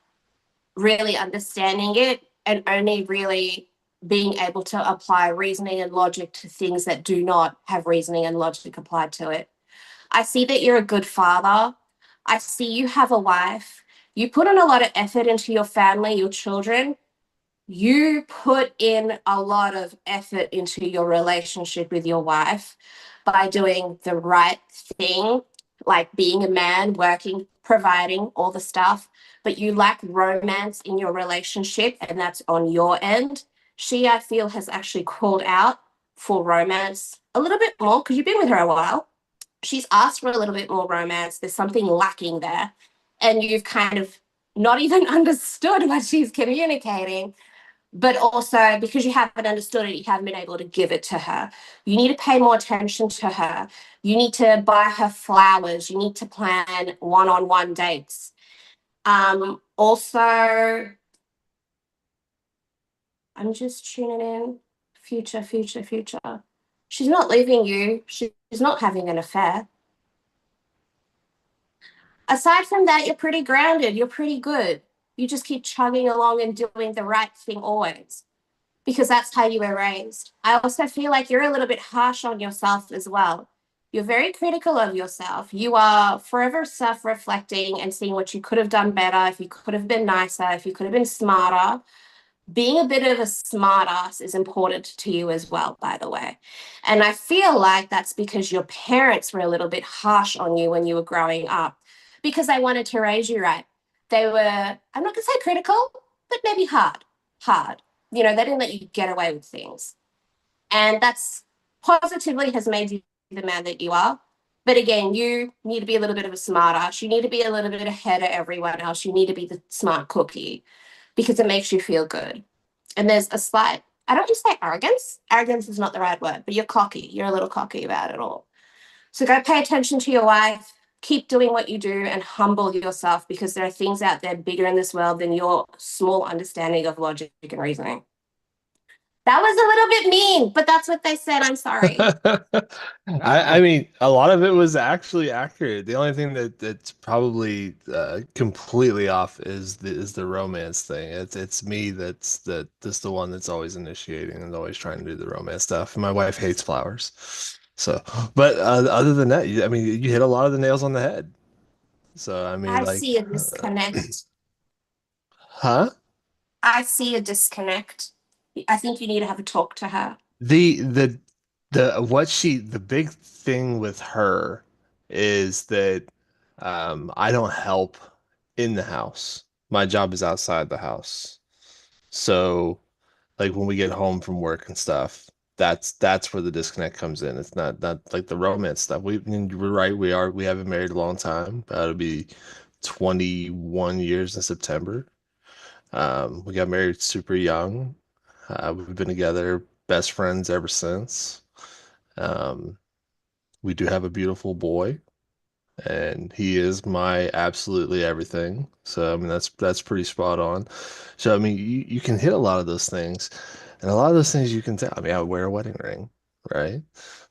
really understanding it and only really being able to apply reasoning and logic to things that do not have reasoning and logic applied to it. I see that you're a good father. I see you have a wife. You put in a lot of effort into your family, your children. You put in a lot of effort into your relationship with your wife by doing the right thing, like being a man, working, providing all the stuff, but you lack romance in your relationship, and that's on your end. She, I feel, has actually called out for romance a little bit more because you've been with her a while. She's asked for a little bit more romance. There's something lacking there. And you've kind of not even understood what she's communicating, but also because you haven't understood it, you haven't been able to give it to her. You need to pay more attention to her. You need to buy her flowers. You need to plan one-on-one dates. Also, I'm just tuning in. Future, future, future. She's not leaving you. She's not having an affair. Aside from that, you're pretty grounded. You're pretty good. You just keep chugging along and doing the right thing always, because that's how you were raised. I also feel like you're a little bit harsh on yourself as well. You're very critical of yourself. You are forever self reflecting and seeing what you could have done better, if you could have been nicer, if you could have been smarter. Being a bit of a smartass is important to you as well, by the way. And I feel like that's because your parents were a little bit harsh on you when you were growing up because they wanted to raise you right. They were, I'm not going to say critical, but maybe hard, hard. You know, they didn't let you get away with things. And that's positively has made you the man that you are. But again, you need to be a little bit of a smartass. You need to be a little bit ahead of everyone else. You need to be the smart cookie because it makes you feel good. And there's a slight, I don't just say arrogance. Arrogance is not the right word, but you're cocky. You're a little cocky about it all. So go pay attention to your wife. Keep doing what you do and humble yourself because there are things out there bigger in this world than your small understanding of logic and reasoning. That was a little bit mean, but that's what they said. I'm sorry. I mean, a lot of it was actually accurate. The only thing that's probably completely off is the romance thing. It's me that's the one that's always initiating and always trying to do the romance stuff. My wife hates flowers, so. But other than that, I mean, you hit a lot of the nails on the head. So I mean, I like, see a disconnect. huh? I see a disconnect. I think you need to have a talk to her. The big thing with her is that I don't help in the house. My job is outside the house. So like when we get home from work and stuff, that's where the disconnect comes in. It's not like the romance stuff. We're right, we haven't married a long time. It'll be 21 years in September. We got married super young. We've been together, best friends ever since. Um, we do have a beautiful boy, and he is my absolutely everything. So I mean that's pretty spot on. So I mean you can hit a lot of those things, and a lot of those things you can tell. I mean I wear a wedding ring, right?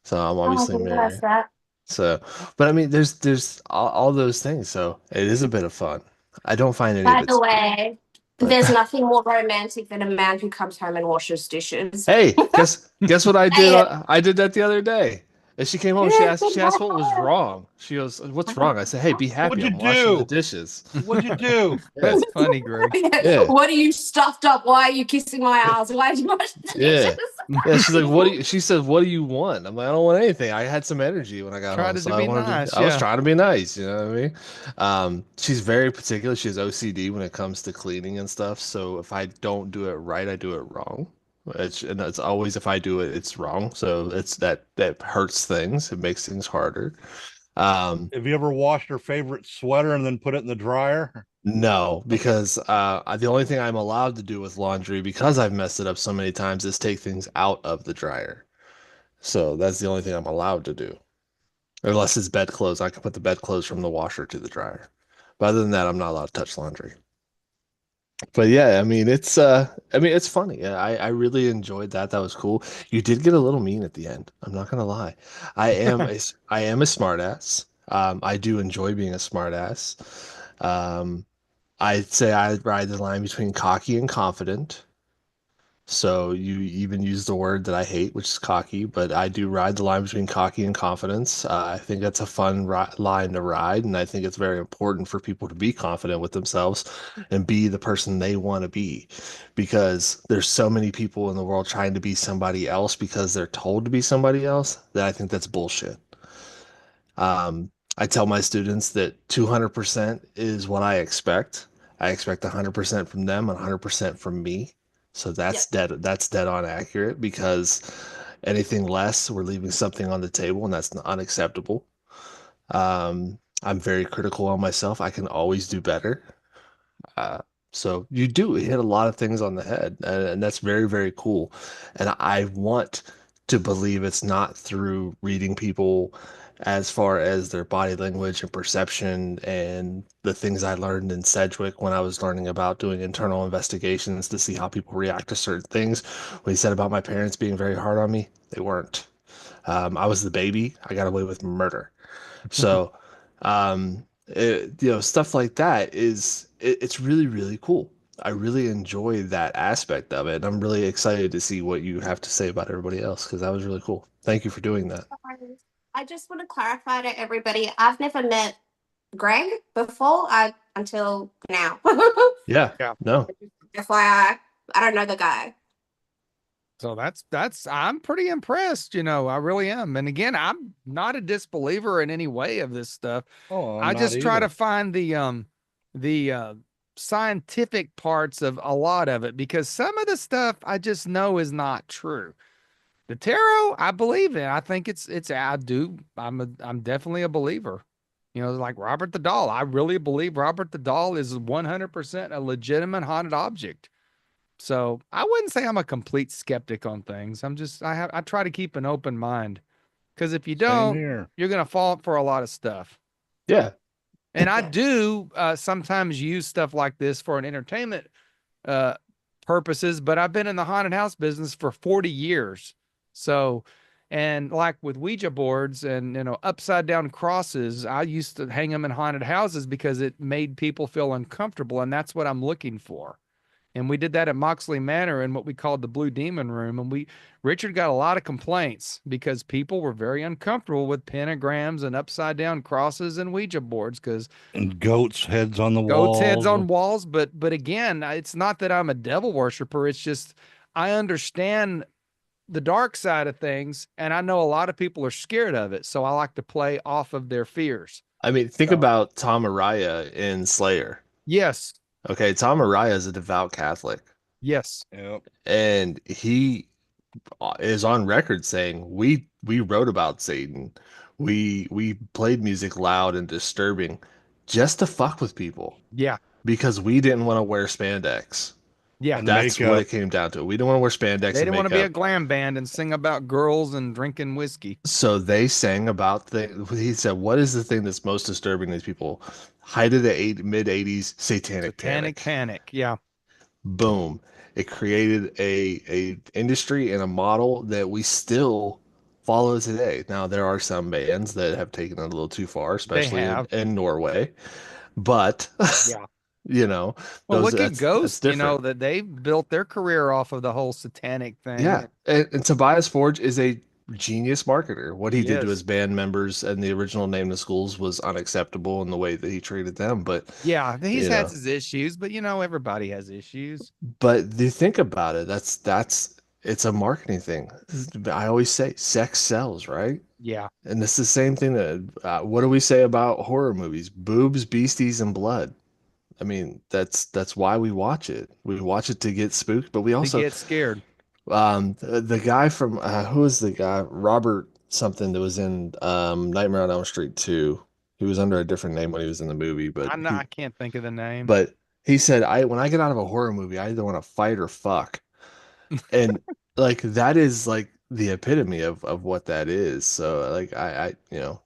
So I'm Oh, I obviously didn't realize married. that. So, but I mean there's all those things. So it is a bit of fun. I don't find any of By it the scary, way, but there's nothing more romantic than a man who comes home and washes dishes. hey, guess what I did? Say it. I did that the other day. And she came home. Yes, She in my asked what was heart. wrong. She goes, "What's wrong?" I said, "Hey, be happy. What'd you I'm washing the do? dishes." What'd you do? Yeah, That's funny, Greg. yeah, What are you stuffed up? Why are you kissing my ass? Why did you wash the yeah, dishes? yeah. She's like, "What do you?" She said, "What do you want?" I'm like, "I don't want anything. I had some energy when I got Tried home, to so I be wanted to. nice. I was Yeah. trying to be nice. You know what I mean?" She's very particular. She has OCD when it comes to cleaning and stuff. So if I don't do it right, I do it wrong. And it's always if I do it, it's wrong. So it's that hurts things. It makes things harder. Um, Have you ever washed your favorite sweater and then put it in the dryer? no, because the only thing I'm allowed to do with laundry, because I've messed it up so many times, is take things out of the dryer. So that's the only thing I'm allowed to do. Unless it's bedclothes, I can put the bedclothes from the washer to the dryer. But other than that, I'm not allowed to touch laundry. But yeah, I mean it's funny. Yeah, I really enjoyed that. That was cool. You did get a little mean at the end. I'm not gonna lie. I am a smartass. I do enjoy being a smartass. Um, I'd say I ride the line between cocky and confident. So you even use the word that I hate, which is cocky, but I do ride the line between cocky and confidence. I think that's a fun ri line to ride, and I think it's very important for people to be confident with themselves and be the person they want to be, because there's so many people in the world trying to be somebody else because they're told to be somebody else that I think that's bullshit. I tell my students that 200% is what I expect. I expect 100% from them and 100% from me. So Yep. that's dead on accurate because anything less, we're leaving something on the table and that's unacceptable. I'm very critical on myself. I can always do better. Uh, so you do hit a lot of things on the head, and that's very, very cool. And I want to believe it's not through reading people as far as their body language and perception and the things I learned in Sedgwick when I was learning about doing internal investigations to see how people react to certain things. What he said about my parents being very hard on me, they weren't. I was the baby. I got away with murder. So, stuff like that it's really, really cool. I really enjoy that aspect of it. I'm really excited to see what you have to say about everybody else because that was really cool. Thank you for doing that. I just want to clarify to everybody. I've never met Greg before. Until now. Yeah. Yeah. No. FYI, I don't know the guy. So that's I'm pretty impressed, I really am. And again, I'm not a disbeliever in any way of this stuff. Oh, I'm I not just try to either. find the scientific parts of a lot of it because some of the stuff I just know is not true. The tarot, I believe in. I think I do. I'm definitely a believer. Like Robert the Doll. I really believe Robert the Doll is 100% a legitimate haunted object. So I wouldn't say I'm a complete skeptic on things. I try to keep an open mind because if you Same don't, here. you're gonna fall for a lot of stuff. Yeah. And I do sometimes use stuff like this for an entertainment uh, purposes, but I've been in the haunted house business for 40 years. So, and like with Ouija boards and, upside down crosses, I used to hang them in haunted houses because it made people feel uncomfortable. And that's what I'm looking for. And we did that at Moxley Manor in what we called the Blue Demon Room. And Richard got a lot of complaints because people were very uncomfortable with pentagrams and upside down crosses and Ouija boards because And goats' heads on the goats' heads walls. on walls. But again, it's not that I'm a devil worshiper. It's just I understand the dark side of things, and I know a lot of people are scared of it. So I like to play off of their fears. I mean, think So, about Tom Araya in Slayer. yes, Okay, Tom Araya is a devout Catholic, yes, Yep. and he is on record saying we wrote about Satan. We played music loud and disturbing just to fuck with people yeah, because we didn't want to wear spandex. yeah. And That's what makeup. it came down to. We didn't want to wear spandex They and didn't want to be a makeup. glam band and sing about girls and drinking whiskey. So they sang about he said, what is the thing that's most disturbing to these people? Height of the mid 80s satanic Satanic panic. panic. Yeah. Boom. It created a industry and a model that we still follow today. Now there are some bands that have taken it a little too far, They especially have. in Norway. But Yeah. you know, Well, those look at that's Ghost, different. that they built their career off of the whole satanic thing. Yeah. And Tobias Forge is a genius marketer. What he did to his Yes. band members and the original Name the Schools was unacceptable in the way that he treated them. But Yeah, he's you had know, his issues, but everybody has issues. but you think about it, that's it's a marketing thing. I always say sex sells, right? Yeah. And it's the same thing that what do we say about horror movies? Boobs, beasties, and blood. I mean, that's why we watch it. We watch it to get spooked, but we To also get scared. the guy from who is the guy? Robert something that was in Nightmare on Elm Street 2. He was under a different name when he was in the movie, but I can't think of the name. but he said I when I get out of a horror movie, I either want to fight or fuck. And like that is like the epitome of what that is. So like I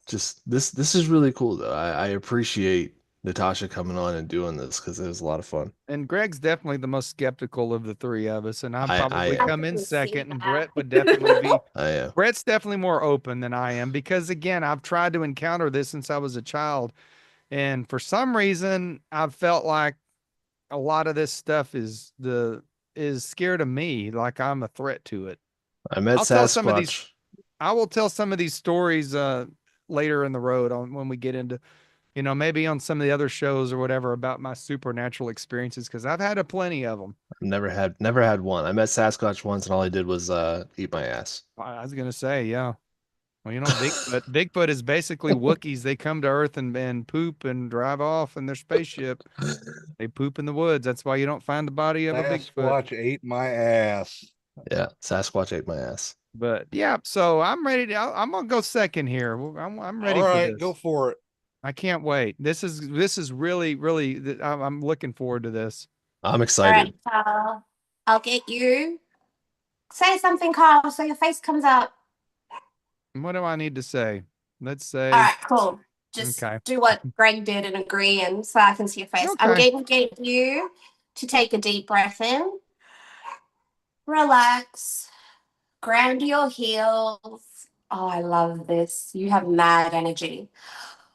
just this is really cool though. I appreciate Natasha coming on and doing this because it was a lot of fun. And Greg's definitely the most skeptical of the three of us, and I'm I probably I am. come in can see second, and that. Brett would definitely be I am. Brett's definitely more open than I am because again, I've tried to encounter this since I was a child. And for some reason, I've felt like a lot of this stuff is scared of me, like I'm a threat to it. I met I'll tell some of these Sasquatch. I will tell some of these stories later in the road on when we get into, maybe on some of the other shows or whatever about my supernatural experiences because I've had a plenty of them. Never had one. I met Sasquatch once and all he did was eat my ass. I was gonna say, yeah. Well, Bigfoot is basically Wookiees. They come to Earth and poop and drive off in their spaceship. They poop in the woods. That's why you don't find the body of a Bigfoot. Sasquatch ate my ass. Yeah, Sasquatch ate my ass. But yeah, so I'm ready to. I'm gonna go second here. I'm ready All for right, this. go for it. I can't wait. This is really. I'm looking forward to this. I'm All excited. right, Carl. I'll get you. Say something, Carl, so your face comes up. What do I need to say? Let's say. All right, cool. Just Okay. do what Greg did and agree, and so I can see your face. I'm Okay. going to get you to take a deep breath in, relax, ground your heels. Oh, I love this. You have mad energy.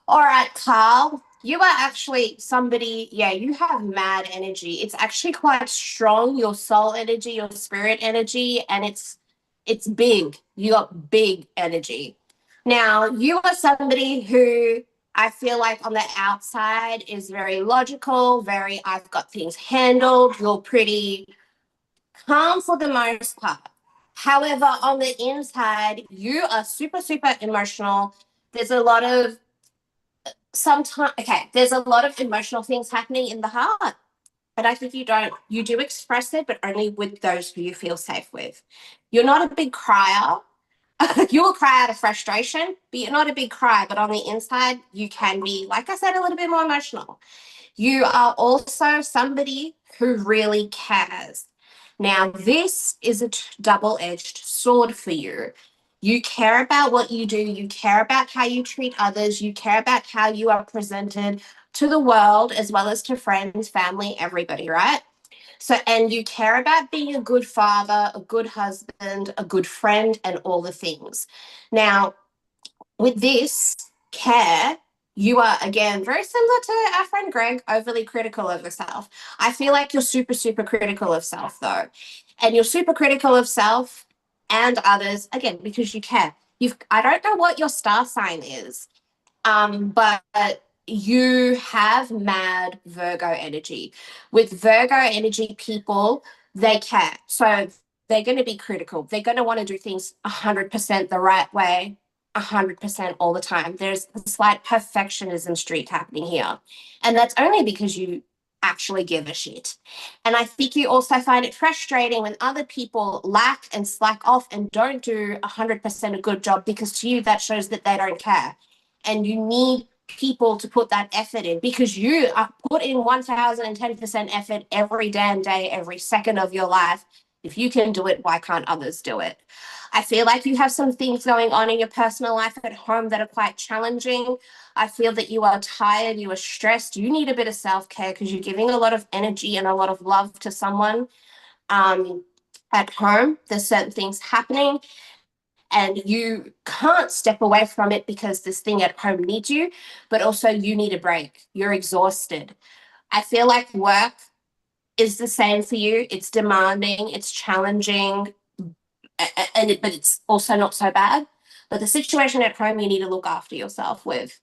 All right, Carl. You are actually somebody, yeah, you have mad energy. It's actually quite strong, your soul energy, your spirit energy, and it's big. You got big energy. Now, you are somebody who I feel like on the outside is very logical, very, I've got things handled. You're pretty calm for the most part. However, on the inside, you are super, super emotional. There's a lot of sometimes, okay, there's a lot of emotional things happening in the heart. But I think you do express it, but only with those who you feel safe with. You're not a big crier. You will cry out of frustration, but you're not a big cry. But on the inside, you can be, like I said, a little bit more emotional. You are also somebody who really cares. Now, this is a double edged sword for you. You care about what you do, you care about how you treat others, you care about how you are presented to the world as well as to friends, family, everybody, right? So, and you care about being a good father, a good husband, a good friend, and all the things. Now, with this care, you are again very similar to our friend Greg, overly critical of yourself. I feel like you're super, super critical of self though. And you're super critical of self and others, again, because you care. I don't know what your star sign is, but you have mad Virgo energy. With Virgo energy people, they care. So they're going to be critical. They're going to want to do things 100% the right way, 100% all the time. There's a slight perfectionism streak happening here. And that's only because you actually give a shit. And I think you also find it frustrating when other people lack and slack off and don't do 100% a good job, because to you that shows that they don't care. And you need people to put that effort in, because you are put in 1010% effort every damn day, every second of your life. If you can do it, why can't others do it? I feel like you have some things going on in your personal life at home that are quite challenging. I feel that you are tired, you are stressed, you need a bit of self-care because you're giving a lot of energy and a lot of love to someone at home. There's certain things happening and you can't step away from it because this thing at home needs you, but also you need a break. You're exhausted. I feel like work is the same for you. It's demanding, it's challenging, but it's also not so bad. But the situation at home, you need to look after yourself with.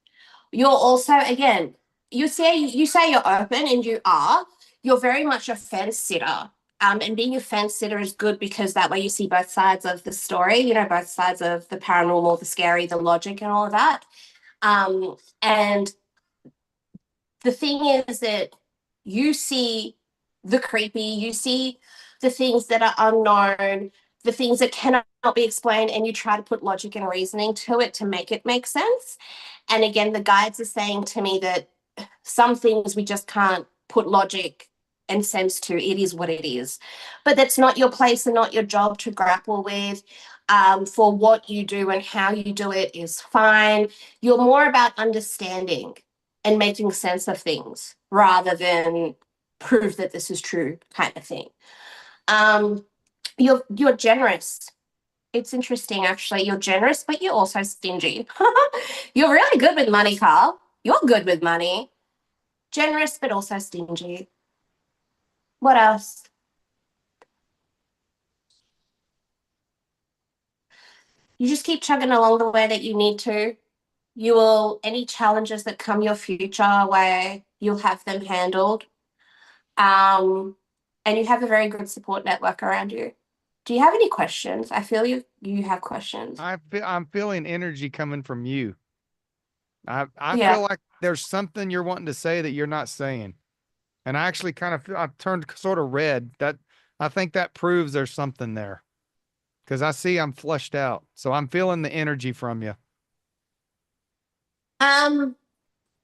You're also, again, you say you're open, and you are. You're very much a fence sitter. And being a fence sitter is good because that way you see both sides of the story, both sides of the paranormal, the scary, the logic, and all of that. And the thing is that you see the creepy, you see the things that are unknown, the things that cannot be explained, and you try to put logic and reasoning to it to make it make sense. And again, the guides are saying to me that some things we just can't put logic and sense to. It is what it is. But that's not your place and not your job to grapple with. For what you do and how you do it is fine. You're more about understanding and making sense of things rather than prove that this is true kind of thing. Um, you're generous. It's interesting, actually. You're generous, but you're also stingy. You're really good with money, Carl. You're good with money. Generous, but also stingy. What else? You just keep chugging along the way that you need to. You will, any challenges that come your future way, you'll have them handled. And you have a very good support network around you. Do you have any questions? I feel you have questions. I'm feeling energy coming from you. I Yeah. feel like there's something you're wanting to say that you're not saying. And I actually kind of feel I've turned sort of red. I think that proves there's something there. Because I see I'm flushed out. So I'm feeling the energy from you. I'm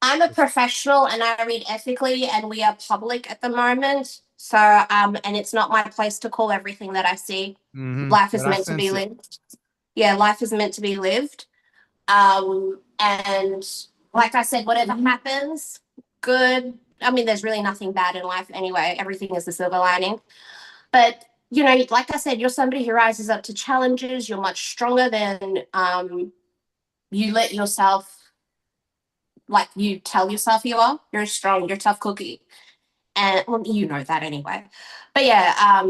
a professional and I read ethically, and we are public at the moment. So and it's not my place to call everything that I see. Life is But I meant to be sense it. lived. Yeah, life is meant to be lived. And like I said, whatever happens, good. I mean, there's really nothing bad in life anyway. Everything is the silver lining. But like I said, you're somebody who rises up to challenges. You're much stronger than you let yourself, like you tell yourself you are. You're strong. You're a tough cookie, and well, you know that anyway. But yeah,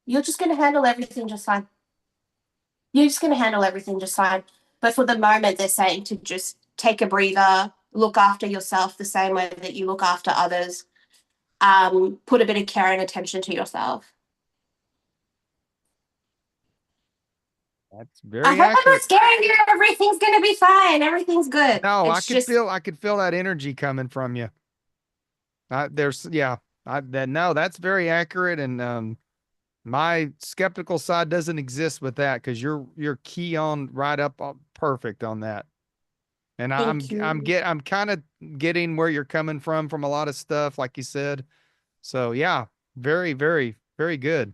you're just gonna handle everything just fine. You're just gonna handle everything just fine. But for the moment, they're saying to just take a breather, look after yourself the same way that you look after others. Put a bit of care and attention to yourself. That's I very hope I'm not accurate. scaring you. Everything's gonna be fine. Everything's good. No, It's just I could feel that energy coming from you. That's very accurate. And, my skeptical side doesn't exist with that because you're key on right up perfect on that. And thank you. I'm kind of getting where you're coming from a lot of stuff, like you said. So yeah, very, very, very good.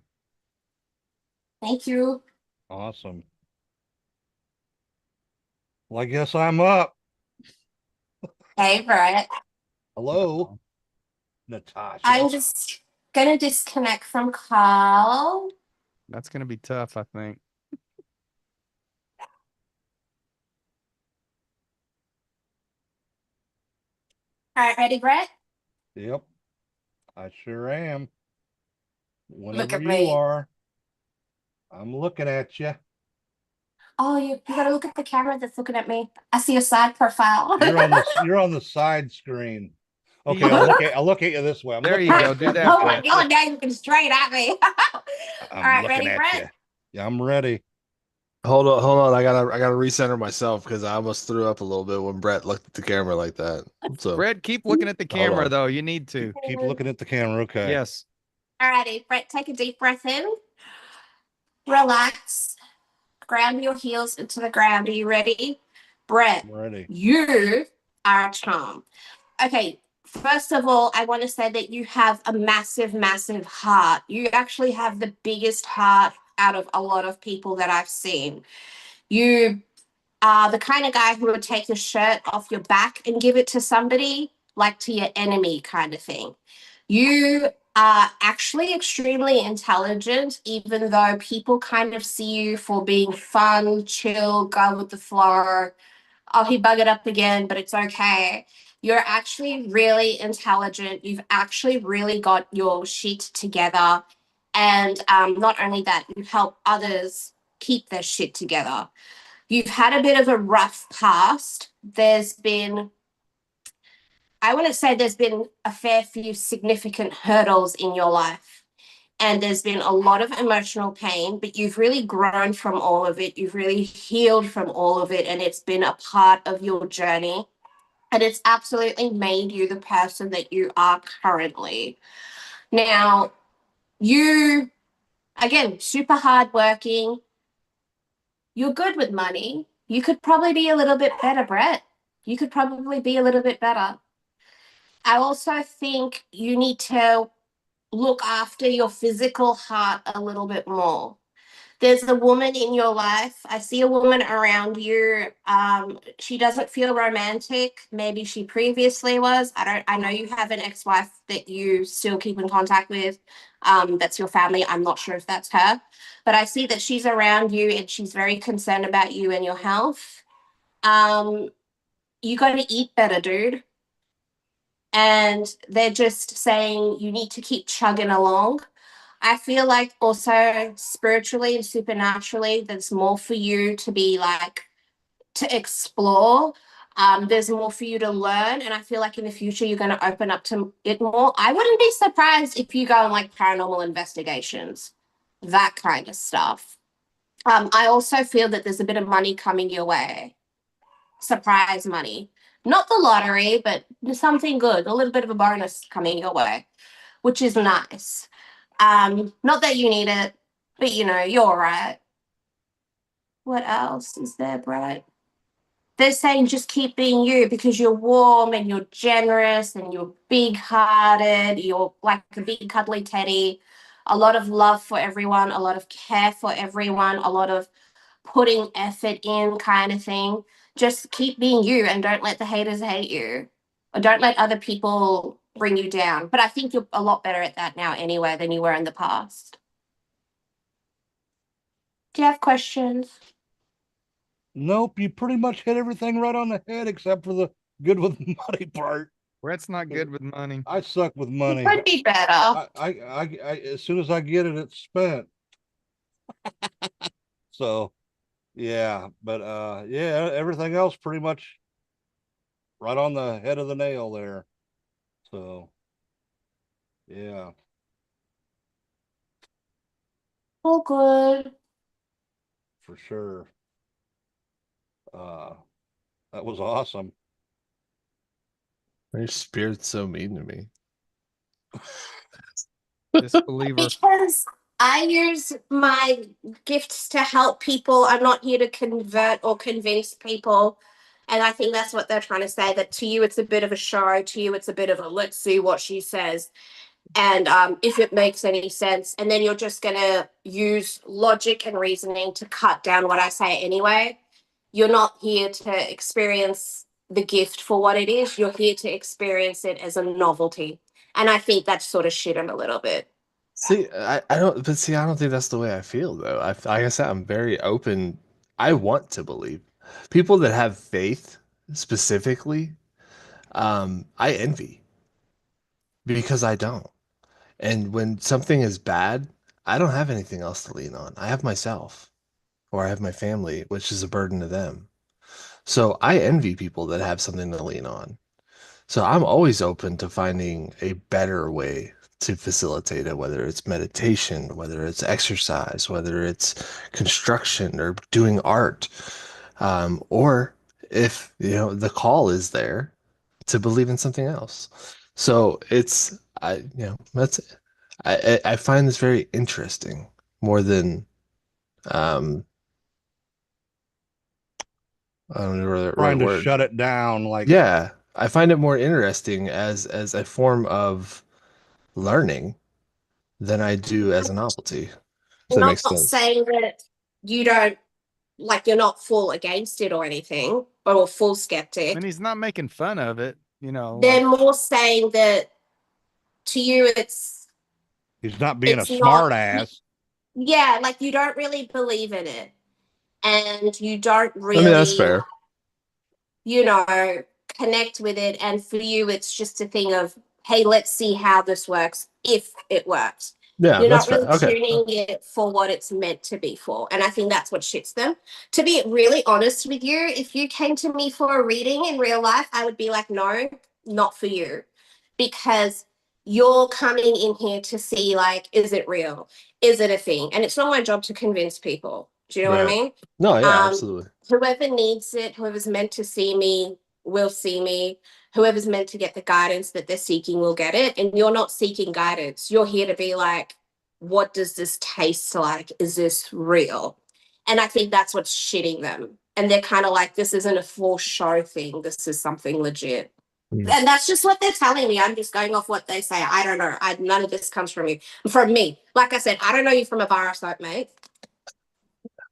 Thank you. Awesome. Well, I guess I'm up. Hey, Brett. Hello, Natasha. I'm just gonna disconnect from Carl. That's gonna be tough, I think. All right, ready, Brett? Yep, I sure am. Look Whenever at you me. are, I'm looking at you. Oh, you gotta look at the camera that's looking at me. I see a side profile. You're on the side screen. Okay, I'll look at you this way. I'm There looking you at go. you. Do I'm that, Oh looking my Brett. at you. God, now you're looking straight at me. All I'm right, looking ready, at Brett? you. Yeah, I'm ready. Hold on, hold on. I gotta recenter myself because I almost threw up a little bit when Brett looked at the camera like that. So Brett, keep looking at the hold camera on. though. You need to. Keep looking at the camera. Okay. Yes. All righty, Brett, take a deep breath in. Relax. Ground your heels into the ground. Are you ready? Brett, I'm ready. you are a charm. Okay, first of all, I want to say that you have a massive, massive heart. You actually have the biggest heart out of a lot of people that I've seen. You are the kind of guy who would take your shirt off your back and give it to somebody, like to your enemy, kind of thing. You are actually extremely intelligent, even though people kind of see you for being fun, chill, go with the flow. Oh, he buggered up again, but it's okay. You're actually really intelligent. You've actually really got your shit together. And not only that, you help others keep their shit together. You've had a bit of a rough past. I want to say there's been a fair few significant hurdles in your life. And there's been a lot of emotional pain, but you've really grown from all of it. You've really healed from all of it. And it's been a part of your journey. And it's absolutely made you the person that you are currently. Now, you, again, super hardworking. You're good with money. You could probably be a little bit better, Brett. You could probably be a little bit better. I also think you need to look after your physical heart a little bit more. There's a woman in your life. I see a woman around you. She doesn't feel romantic. Maybe she previously was. I know you have an ex-wife that you still keep in contact with. That's your family. I'm not sure if that's her. But I see that she's around you and she's very concerned about you and your health. Um, you got to eat better, dude. And they're just saying you need to keep chugging along. I feel like also spiritually and supernaturally, there's more for you to be like to explore. There's more for you to learn, and I feel like in the future you're going to open up to it more. I wouldn't be surprised if you go on like paranormal investigations, that kind of stuff. I also feel that there's a bit of money coming your way, surprise money, not the lottery, but something good, a little bit of a bonus coming your way, which is nice. Not that you need it, but you know, you're all right. What else is there, Brett? They're saying just keep being you because you're warm and you're generous and you're big hearted. You're like a big cuddly teddy. A lot of love for everyone, a lot of care for everyone, a lot of putting effort in kind of thing. Just keep being you and don't let the haters hate you or don't let other people bring you down. But I think you're a lot better at that now anyway than you were in the past. Do you have questions? Nope, you pretty much hit everything right on the head except for the good with money part. Brett's not good with money. I suck with It money. could be better. I as soon as I get it, it's spent. So Yeah, but yeah, everything else pretty much right on the head of the nail there. So yeah, All good. for sure. Uh, that was awesome. Your spirit's so mean to me. Disbeliever. Because I use my gifts to help people. I'm not here to convert or convince people. And I think that's what they're trying to say, that to you it's a bit of a show, to you it's a bit of a let's see what she says. And if it makes any sense. And then you're just going to use logic and reasoning to cut down what I say anyway. You're not here to experience the gift for what it is. You're here to experience it as a novelty. And I think that's sort of shit him a little bit. See, I don't, but see, I don't think that's the way I feel though. Like I said, I'm very open. I want to believe. People that have faith specifically, I envy because I don't. And when something is bad, I don't have anything else to lean on. I have myself, or I have my family, which is a burden to them. So I envy people that have something to lean on. So I'm always open to finding a better way to facilitate it, whether it's meditation, whether it's exercise, whether it's construction or doing art, or if the call is there to believe in something else. So it's that's I find this very interesting more than um I don't know the right Trying to word. shut it down, like Yeah, I find it more interesting as a form of learning than I do as a novelty. If I'm that makes not sense. saying that you don't, like, you're not full against it or anything, or full And skeptic. he's not making fun of it, like They're more saying that to you he's not being a it's not, smart ass. yeah, like you don't really believe in it, and you don't I mean, that's really, fair. you know, connect with it. And for you, it's just a thing of, hey, let's see how this works if it works. Yeah, You're that's not fair. really Okay. tuning it for what it's meant to be for. And I think that's what shits them. To be really honest with you, if you came to me for a reading in real life, I would be like, no, not for you. Because you're coming in here to see, like, is it real? Is it a thing? And it's not my job to convince people. Do you know what I Right. mean? No, yeah, Um, absolutely. Whoever needs it, whoever's meant to see me will see me. Whoever's meant to get the guidance that they're seeking will get it. And you're not seeking guidance. You're here to be like, what does this taste like? Is this real? And I think that's what's shitting them. And they're kind of like, this isn't a full show thing. This is something legit. Mm. And that's just what they're telling me. I'm just going off what they say. I don't know. None of this comes from you. From me. Like I said, I don't know you from a bar soap, mate.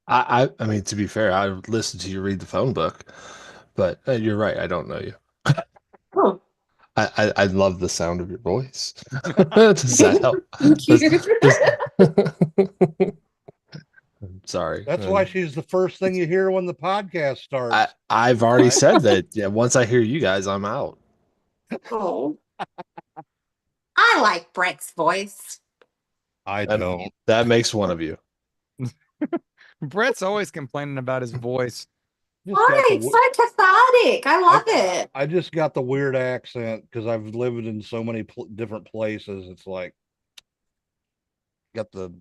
I mean, to be fair, I listened to you read the phone book, but you're right. I don't know you. Hmm. I love the sound of your voice. Does that help? Thank Does, you. does... Sorry. That's why she's the first thing you hear when the podcast starts. I've already Right? said that. Yeah, once I hear you guys, I'm out. Oh, I like Brett's voice. I That, don't. that makes one of you. Brett's always complaining about his voice. Just got Why? the It's so cathartic. I love it. I just got the weird accent because I've lived in so many different places. It's like got the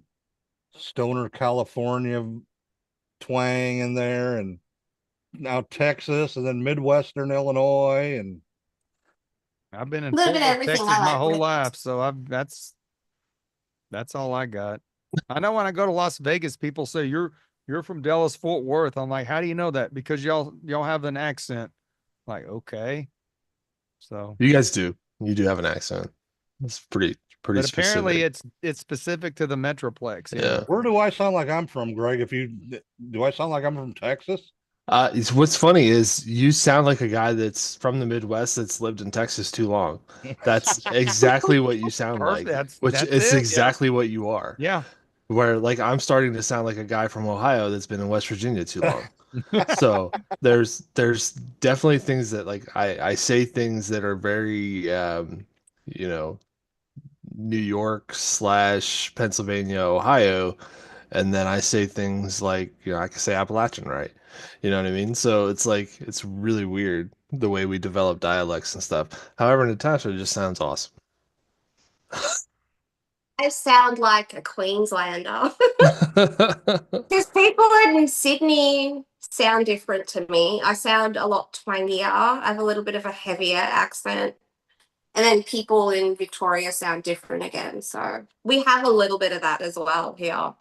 stoner California twang in there, and now Texas, and then Midwestern Illinois, and I've been A in little Fort bit of Worth, everything Texas I my like, whole Brett. life, so that's all I got. I know when I go to Las Vegas, people say you're from Dallas Fort Worth. I'm like, how do you know that? Because y'all have an accent. Like, okay. So, You guys do. You do have an accent. It's pretty but apparently specific. it's specific to the Metroplex. Yeah. where do I sound like I'm from, Greg? If you do, I sound like I'm from Texas? What's funny is you sound like a guy that's from the Midwest that's lived in Texas too long. That's exactly what you sound Perfect. like, That's which that's is it. exactly what you are. Yeah. Where like I'm starting to sound like a guy from Ohio that's been in West Virginia too long. Yeah. So there's definitely things that like I say things that are very you know New York slash Pennsylvania, Ohio, and then I say things like, I can say Appalachian right. You know what I mean? So it's like it's really weird the way we develop dialects and stuff. However, Natasha just sounds awesome. I sound like a Queenslander. Because people in Sydney sound different to me. I sound a lot twangier. I have a little bit of a heavier accent. And then people in Victoria sound different again. So we have a little bit of that as well here.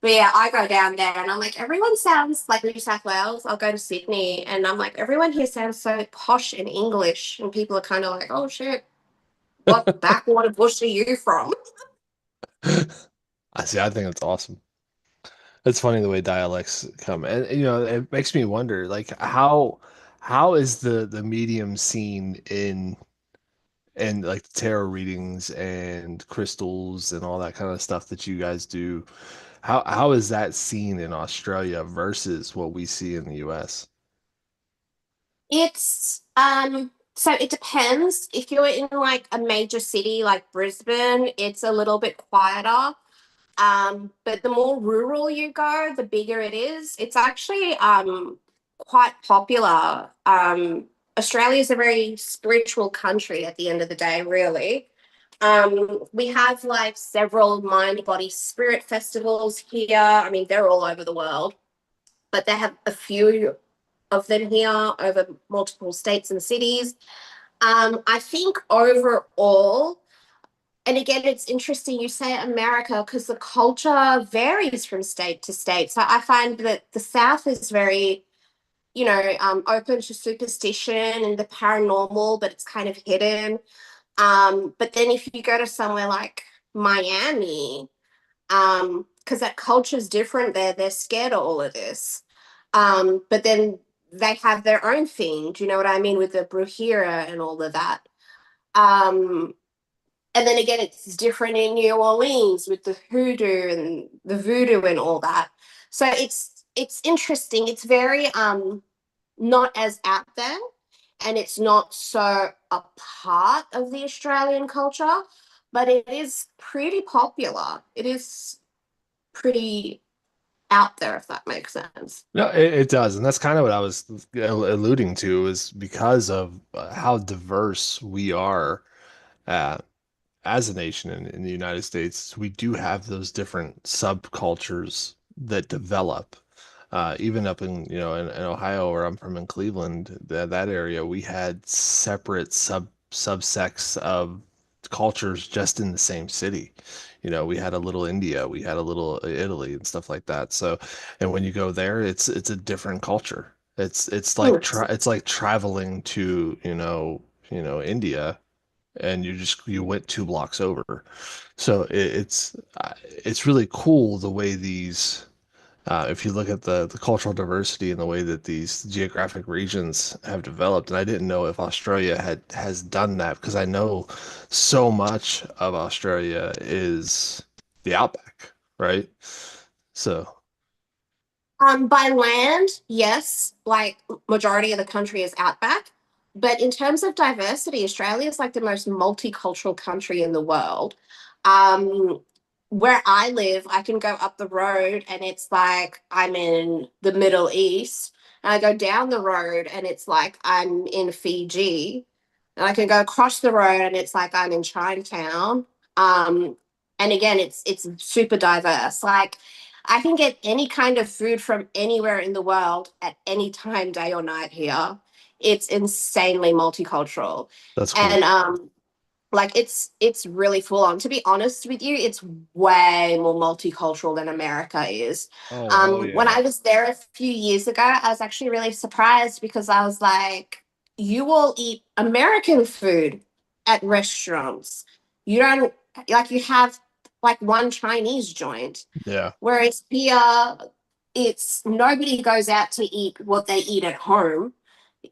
But yeah, I go down there and I'm like, everyone sounds like New South Wales. I'll go to Sydney and I'm like, everyone here sounds so posh and English. And people are kind of like, oh shit, what backwater bush are you from? I see. I think it's awesome. It's funny the way dialects come, and it makes me wonder, like how is the medium seen in and like tarot readings and crystals and all that kind of stuff that you guys do. How is that seen in Australia versus what we see in the US? It's so it depends. If you're in like a major city like Brisbane, it's a little bit quieter. But the more rural you go, the bigger it is. It's actually quite popular. Australia is a very spiritual country at the end of the day, really. We have like several mind, body, spirit festivals here. I mean, they're all over the world, but they have a few of them here over multiple states and cities. I think overall, and again, it's interesting you say America because the culture varies from state to state. So I find that the South is very, open to superstition and the paranormal, but it's kind of hidden. But then if you go to somewhere like Miami, because that culture is different there, they're scared of all of this. But then they have their own thing. Do you know what I mean with the brujeria and all of that? Um, and then again, it's different in New Orleans with the hoodoo and the voodoo and all that. So it's interesting. It's very not as out there, and it's not so a part of the Australian culture, but it is pretty popular. It is pretty out there, if that makes sense. No, it does, and that's kind of what I was alluding to, is because of how diverse we are uh, as a nation in the United States. We do have those different subcultures that develop. Even up in Ohio, where I'm from, in Cleveland, that area, we had separate subsects of cultures just in the same city. We had a little India, we had a little Italy and stuff like that. So, and when you go there, it's a different culture. It's like it's like traveling to, India, and you went 2 blocks over. So it's really cool the way these if you look at the cultural diversity and the way that these geographic regions have developed. And I didn't know if Australia has done that, because I know so much of Australia is the outback, right? So By land, yes, like majority of the country is outback. But in terms of diversity, Australia is like the most multicultural country in the world. Um, where I live, I can go up the road and it's like I'm in the Middle East. And I go down the road and it's like I'm in Fiji. And I can go across the road and it's like I'm in Chinatown. Um, and again, it's super diverse. Like I can get any kind of food from anywhere in the world at any time, day or night here. It's insanely multicultural. that's cool. And like it's really full on. To be honest with you, it's way more multicultural than America is. Oh, When yeah. I was there a few years ago, I was actually really surprised because I was like, you will eat American food at restaurants. You don't like you have like one Chinese joint. Yeah. Whereas here, it's nobody goes out to eat what they eat at home.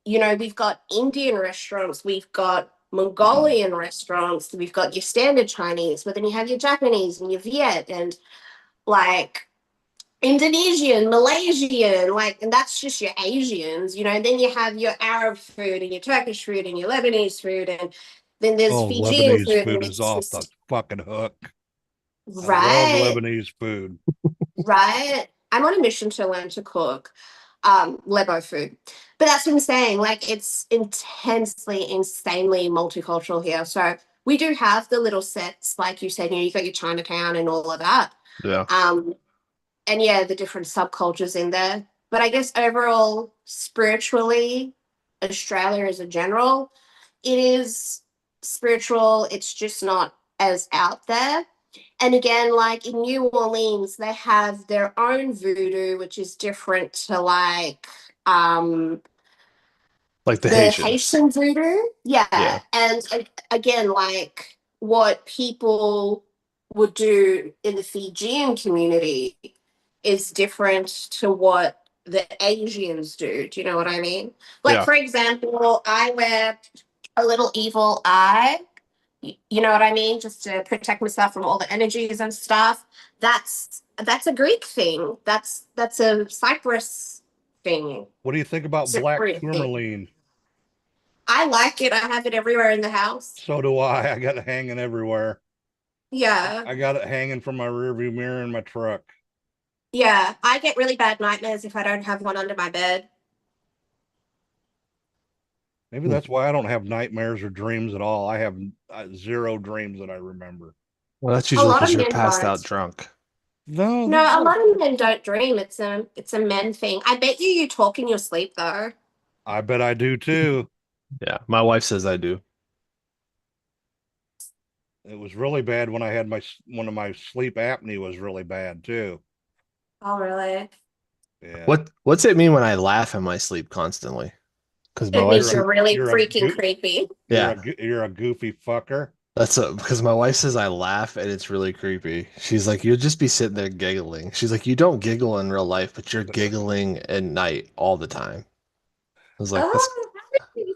We've got Indian restaurants, we've got Mongolian restaurants, we've got your standard Chinese, but then you have your Japanese and your Viet and like Indonesian, Malaysian, like, and that's just your Asians, and then you have your Arab food and your Turkish food and your Lebanese food, and then there's Oh, Fijian Lebanese food, and food is it's off the just fucking hook. I love Right. Lebanese food. Right. I'm on a mission to learn to cook Lebo food. But that's what I'm saying. Like it's intensely, insanely multicultural here. So we do have the little sets, like you said, you got your Chinatown and all of that. Yeah. Um, and yeah, the different subcultures in there. But I guess overall, spiritually, Australia as a general, it is spiritual. It's just not as out there. And again, like in New Orleans, they have their own voodoo, which is different to like Like the the Haitians. Haitian voodoo. Yeah. Yeah. And again, like what people would do in the Fijian community is different to what the Asians do. Do you know what I mean? Like, Yeah. for example, I wear a little evil eye. You know what I mean? Just to protect myself from all the energies and stuff. That's a Greek thing. That's a Cyprus thing. What do you think about It's a black Greek thing. tourmaline? I like it. I have it everywhere in the house. So do I. I got it hanging everywhere. Yeah. I got it hanging from my rearview mirror in my truck. Yeah. I get really bad nightmares if I don't have one under my bed. Maybe that's why I don't have nightmares or dreams at all. I have zero dreams that I remember. Well, that's A usually lot because of you're men passed out don't. drunk. No, No, a lot of men don't dream. It's a men thing. I bet you talk in your sleep though. I bet I do too. Yeah. My wife says I do. It was really bad when I had one of my sleep apnea was really bad too. Oh, really? Yeah. What's it mean when I laugh in my sleep constantly? Because my It wife means says, you're really you're a freaking goo- creepy. yeah, You're a goofy fucker. because my wife says I laugh and it's really creepy. She's like, you'll just be sitting there giggling. She's like, you don't giggle in real life, but you're giggling at night all the time. I was like, this.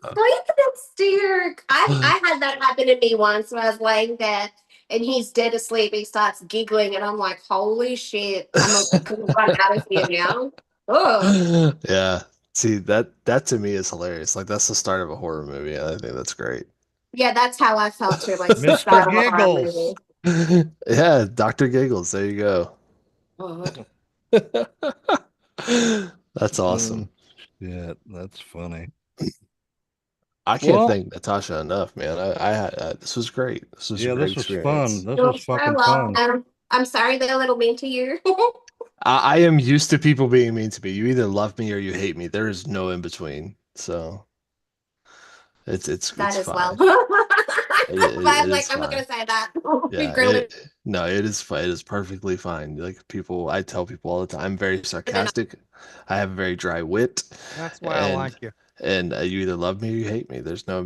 Oh, that's dear. I had that happen to me once when I was laying there and he's dead asleep. He starts giggling, and I'm like, holy shit, gonna run out of here now. Oh, Yeah. See, that to me is hilarious. Like that's the start of a horror movie, and I think that's great. yeah, that's how I felt too. Like Mr. start of a horror Giggles. movie. Yeah, Dr. Giggles. There you go. God. That's awesome. Yeah, that's funny. I can't Well, thank Natasha enough, man. This was great. This was a yeah, great this was fun. experience. This You're was so fucking fun. welcome. I'm sorry they're a little mean to you. I am used to people being mean to me. You either love me or you hate me. There is no in between. So That it's as well. fine. But I'm It like, is I'm not fine. gonna say that. We Yeah, grilled it no, it is fine. It is perfectly fine. Like people, I tell people all the time, I'm very in the sarcastic. I have a very dry wit, That's why I and like you. you either love me or you hate me. There's no,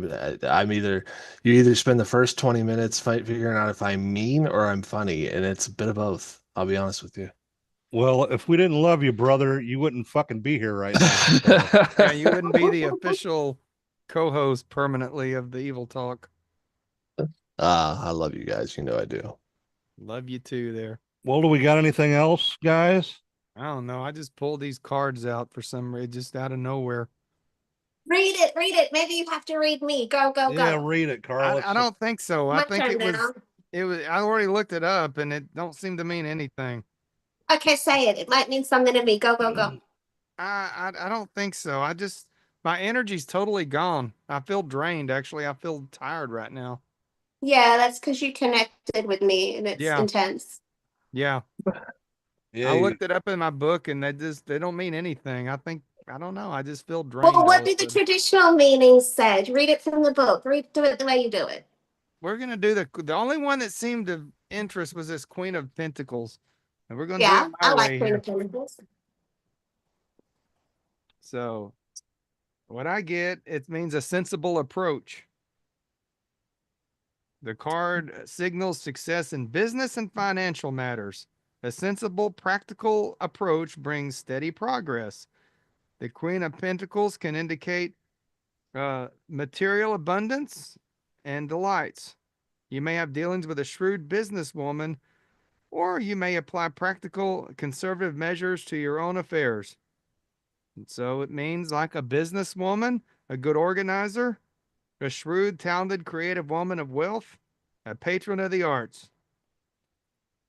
I'm either, you either spend the first 20 minutes figuring out if I'm mean or I'm funny, and it's a bit of both. I'll be honest with you. Well, if we didn't love you, brother, you wouldn't fucking be here right now. So. Yeah, you wouldn't be the official co-host permanently of the Evil Talk. I love you guys. You know I do. Love you too there. Well, do we got anything else, guys? I don't know. I just pulled these cards out for some reason, just out of nowhere. Read it, read it. Maybe you have to read me. Go, go, Yeah, go. read it, Carl. I don't think so. I My think turn now. it was. I already looked it up, and it don't seem to mean anything. Okay, say it. It might mean something to me. Go, go, go. I don't think so. My energy's totally gone. I feel drained. Actually, I feel tired right now. Yeah, that's because you connected with me and it's Yeah. intense. Yeah. Yeah, I you- looked it up in my book, and they don't mean anything. I don't know. I just feel drained. Well, all what of do a the sudden. traditional meanings say? Read it from the book. Do it the way you do it. We're gonna do the only one that seemed of interest was this Queen of Pentacles, and we're gonna do Yeah, it my I like way Queen here. of Pentacles. So, what I get, it means a sensible approach. The card signals success in business and financial matters. A sensible, practical approach brings steady progress. The Queen of Pentacles can indicate material abundance and delights. You may have dealings with a shrewd businesswoman, or you may apply practical, conservative measures to your own affairs. And so it means like a businesswoman, a good organizer, a shrewd, talented, creative woman of wealth, a patron of the arts.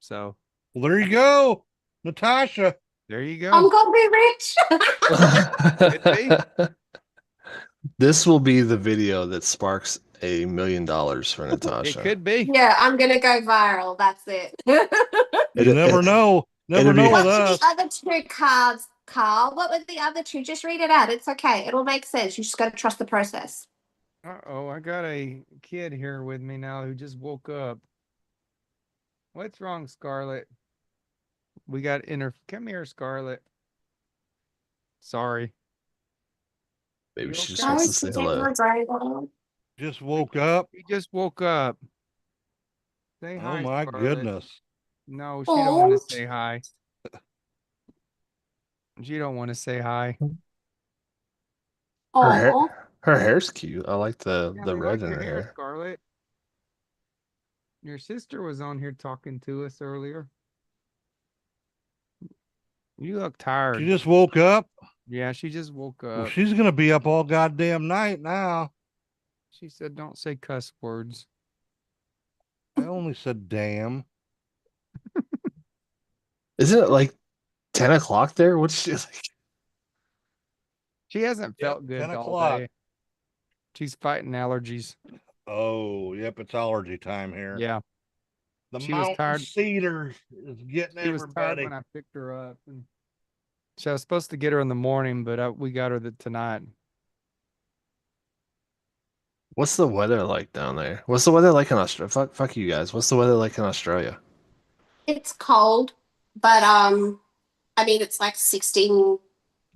So Well, there you go, Natasha. there you I'm go. gonna be rich. This will be the video that sparks $1 million for It Natasha. could be. Yeah, I'm gonna go viral. That's it. You never know. Never it'll be- know What with were the us. other two cards, Carl? What were the other two? Just read it out. It's okay. It'll make sense. You just gotta trust the process. Uh-oh, I got a kid here with me now who just woke up. What's wrong, Scarlett? We got come here, Scarlett. Sorry. Maybe You she just okay? wants to say hello. Just woke up. He just woke up. Say Oh hi, my Scarlett. goodness. No, she don't want Oh. to say hi. She don't want to say hi. Her Oh, her hair's cute. I like the Yeah, we red like in your her hair, hair. Scarlett. Your sister was on here talking to us earlier. You look tired. She just woke up. Yeah, she just woke Well, up. she's gonna be up all goddamn night now. She said, "Don't say cuss words." I only said damn. Isn't it like 10 o'clock there? What's she like? She hasn't Yep, felt good 10 all o'clock. day. She's fighting allergies. Oh, yep, it's allergy time here. Yeah, The she was mountain tired. cedar is getting she was tired everybody. when I picked her up. And so I was supposed to get her in the morning, but we got her tonight. What's the weather like down there? What's the weather like in Australia? Fuck you guys. What's the weather like in Australia? it's cold, but I mean it's like 16,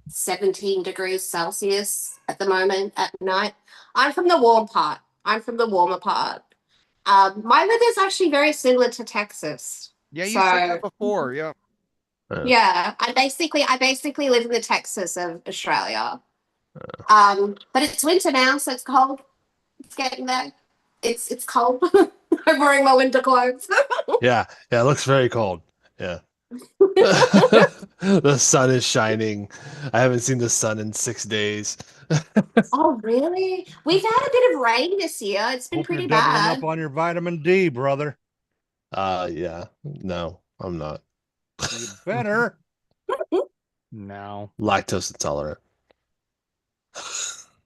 17 degrees Celsius at the moment at night. I'm from the warm part. I'm from the warmer part. My weather's actually very similar to Texas. Yeah, you said that So before. Yeah. yeah, I basically live in the Texas of Australia. But it's winter now, so it's cold. It's getting there. It's cold. I'm wearing my winter clothes. Yeah, it looks very cold. Yeah. The sun is shining. I haven't seen the sun in 6 days. Oh, really? We've had a bit of rain this year. It's been Hope you're pretty doubling bad. up on your vitamin D, brother. Yeah. No, I'm not. You better. No. Lactose intolerant.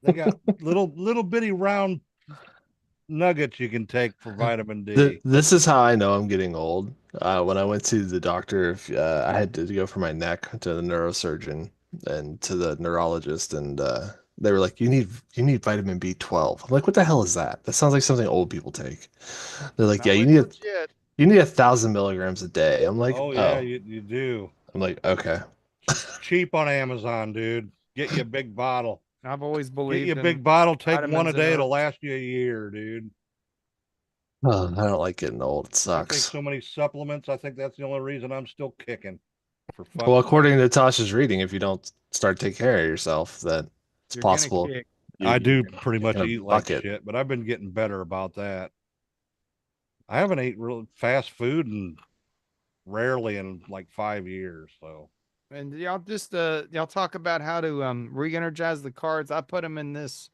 They got little bitty round nuggets you can take for vitamin D. This is how I know I'm getting old. When I went to the doctor, I had to go for my neck to the neurosurgeon and to the neurologist, and they were like, "You need vitamin B12." I'm like, "What the hell is that? That sounds like something old people take." They're like, "Yeah, That you was need legit. you need 1,000 milligrams a day." I'm like, Oh yeah, you do. I'm like, okay. Cheap on Amazon, dude. Get you a big bottle. I've always Get believed you a in big bottle. Take one vitamins a and day. It'll herbs. last you a year, dude. Oh, I don't like getting old. It I take sucks. so many supplements. I think that's the only reason I'm still kicking. For fun. Well, according to Tasha's reading, if you don't start taking care of yourself, then it's You're gonna possible. kick. I do you're pretty much gonna eat like bucket. shit, but I've been getting better about that. I haven't ate real fast food and rarely in like 5 years. So And y'all just y'all talk about how to re-energize the cards. I put them in this.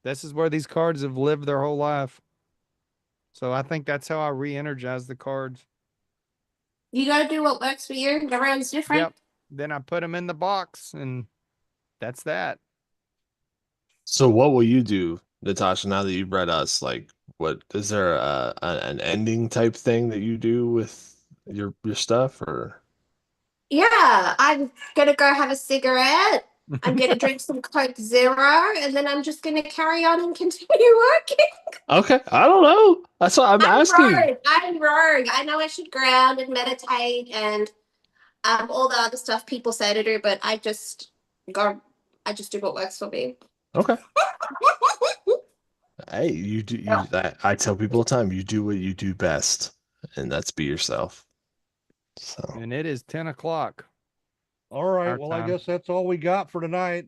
This is where these cards have lived their whole life. So I think that's how I re-energize the cards. You gotta do what works for you. Everyone's different. Yep. Then I put them in the box, and that's that. So what will you do, Natasha, now that you've read us? Like, what is there an ending type thing that you do with your stuff, or Yeah, I'm gonna go have a cigarette. I'm gonna drink some Coke Zero, and then I'm just gonna carry on and continue working. okay, I don't know. That's what I'm asking. rogue. I'm rogue. I know I should ground and meditate and all the other stuff people say to do, but I just go. I just do what works for me. Okay. Hey, you do you I tell people all the time, you do what you do best, and that's be yourself. So And it is 10 o'clock. all right, Our well, I time. guess that's all we got for tonight.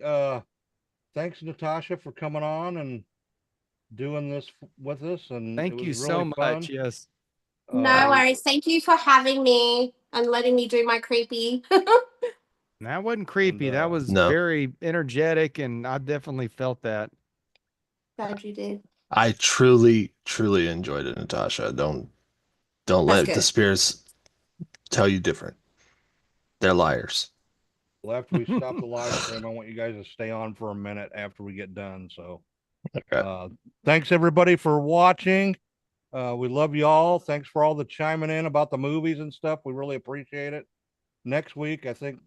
Thanks, Natasha, for coming on and doing this with us. And it Thank was you really so much. fun. Yes. No worries. Thank you for having me and letting me do my creepy. That wasn't creepy. That was No. very energetic, and I definitely felt that. Glad you did. I truly enjoyed it, Natasha. Don't That's let good. the spirits tell you different. They're liars. Well, after we stop the live stream, I want you guys to stay on for a minute after we get done. So, Okay. thanks everybody for watching. We love you all. Thanks for all the chiming in about the movies and stuff. We really appreciate it. Next week, I think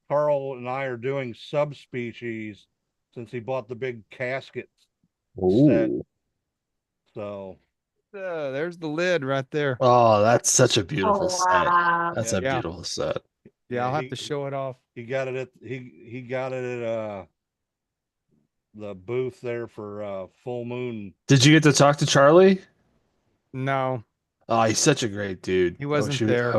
Carl and I are doing Subspecies since he bought the big casket set. Ooh. So There's the lid right there. Oh, that's such a beautiful Oh, set. wow. That's Yeah. a Yeah. beautiful set. Yeah, I'll have he- to show it off. he got it at he got it at the booth there for Full Moon. Did you get to talk to Charlie? No, Oh, he's such a great dude. He wasn't there.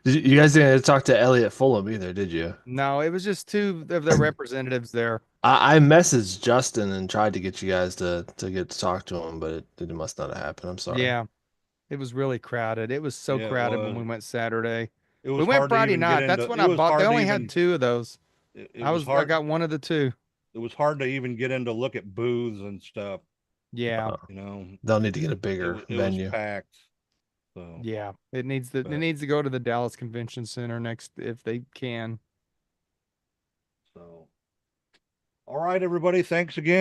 You guys didn't get to talk to Elliot Fulham either, did you? no, it was just two of their representatives there. I messaged Justin and tried to get you guys to get to talk to him, but it must not have happened. I'm sorry. Yeah, it was really crowded. It was so Yeah, it crowded when we was. went Saturday. It was We went hard to Friday even night. get That's into- when it I was bought. They hard to only even- had two of those. It I was hard. got one of the two. It was hard to even get in to look at booths and stuff. Yeah, You know, They'll need to get a bigger it venue. was packed. So yeah. It needs to. It But- needs to go to the Dallas Convention Center next if they can. So, all right, everybody. Thanks again.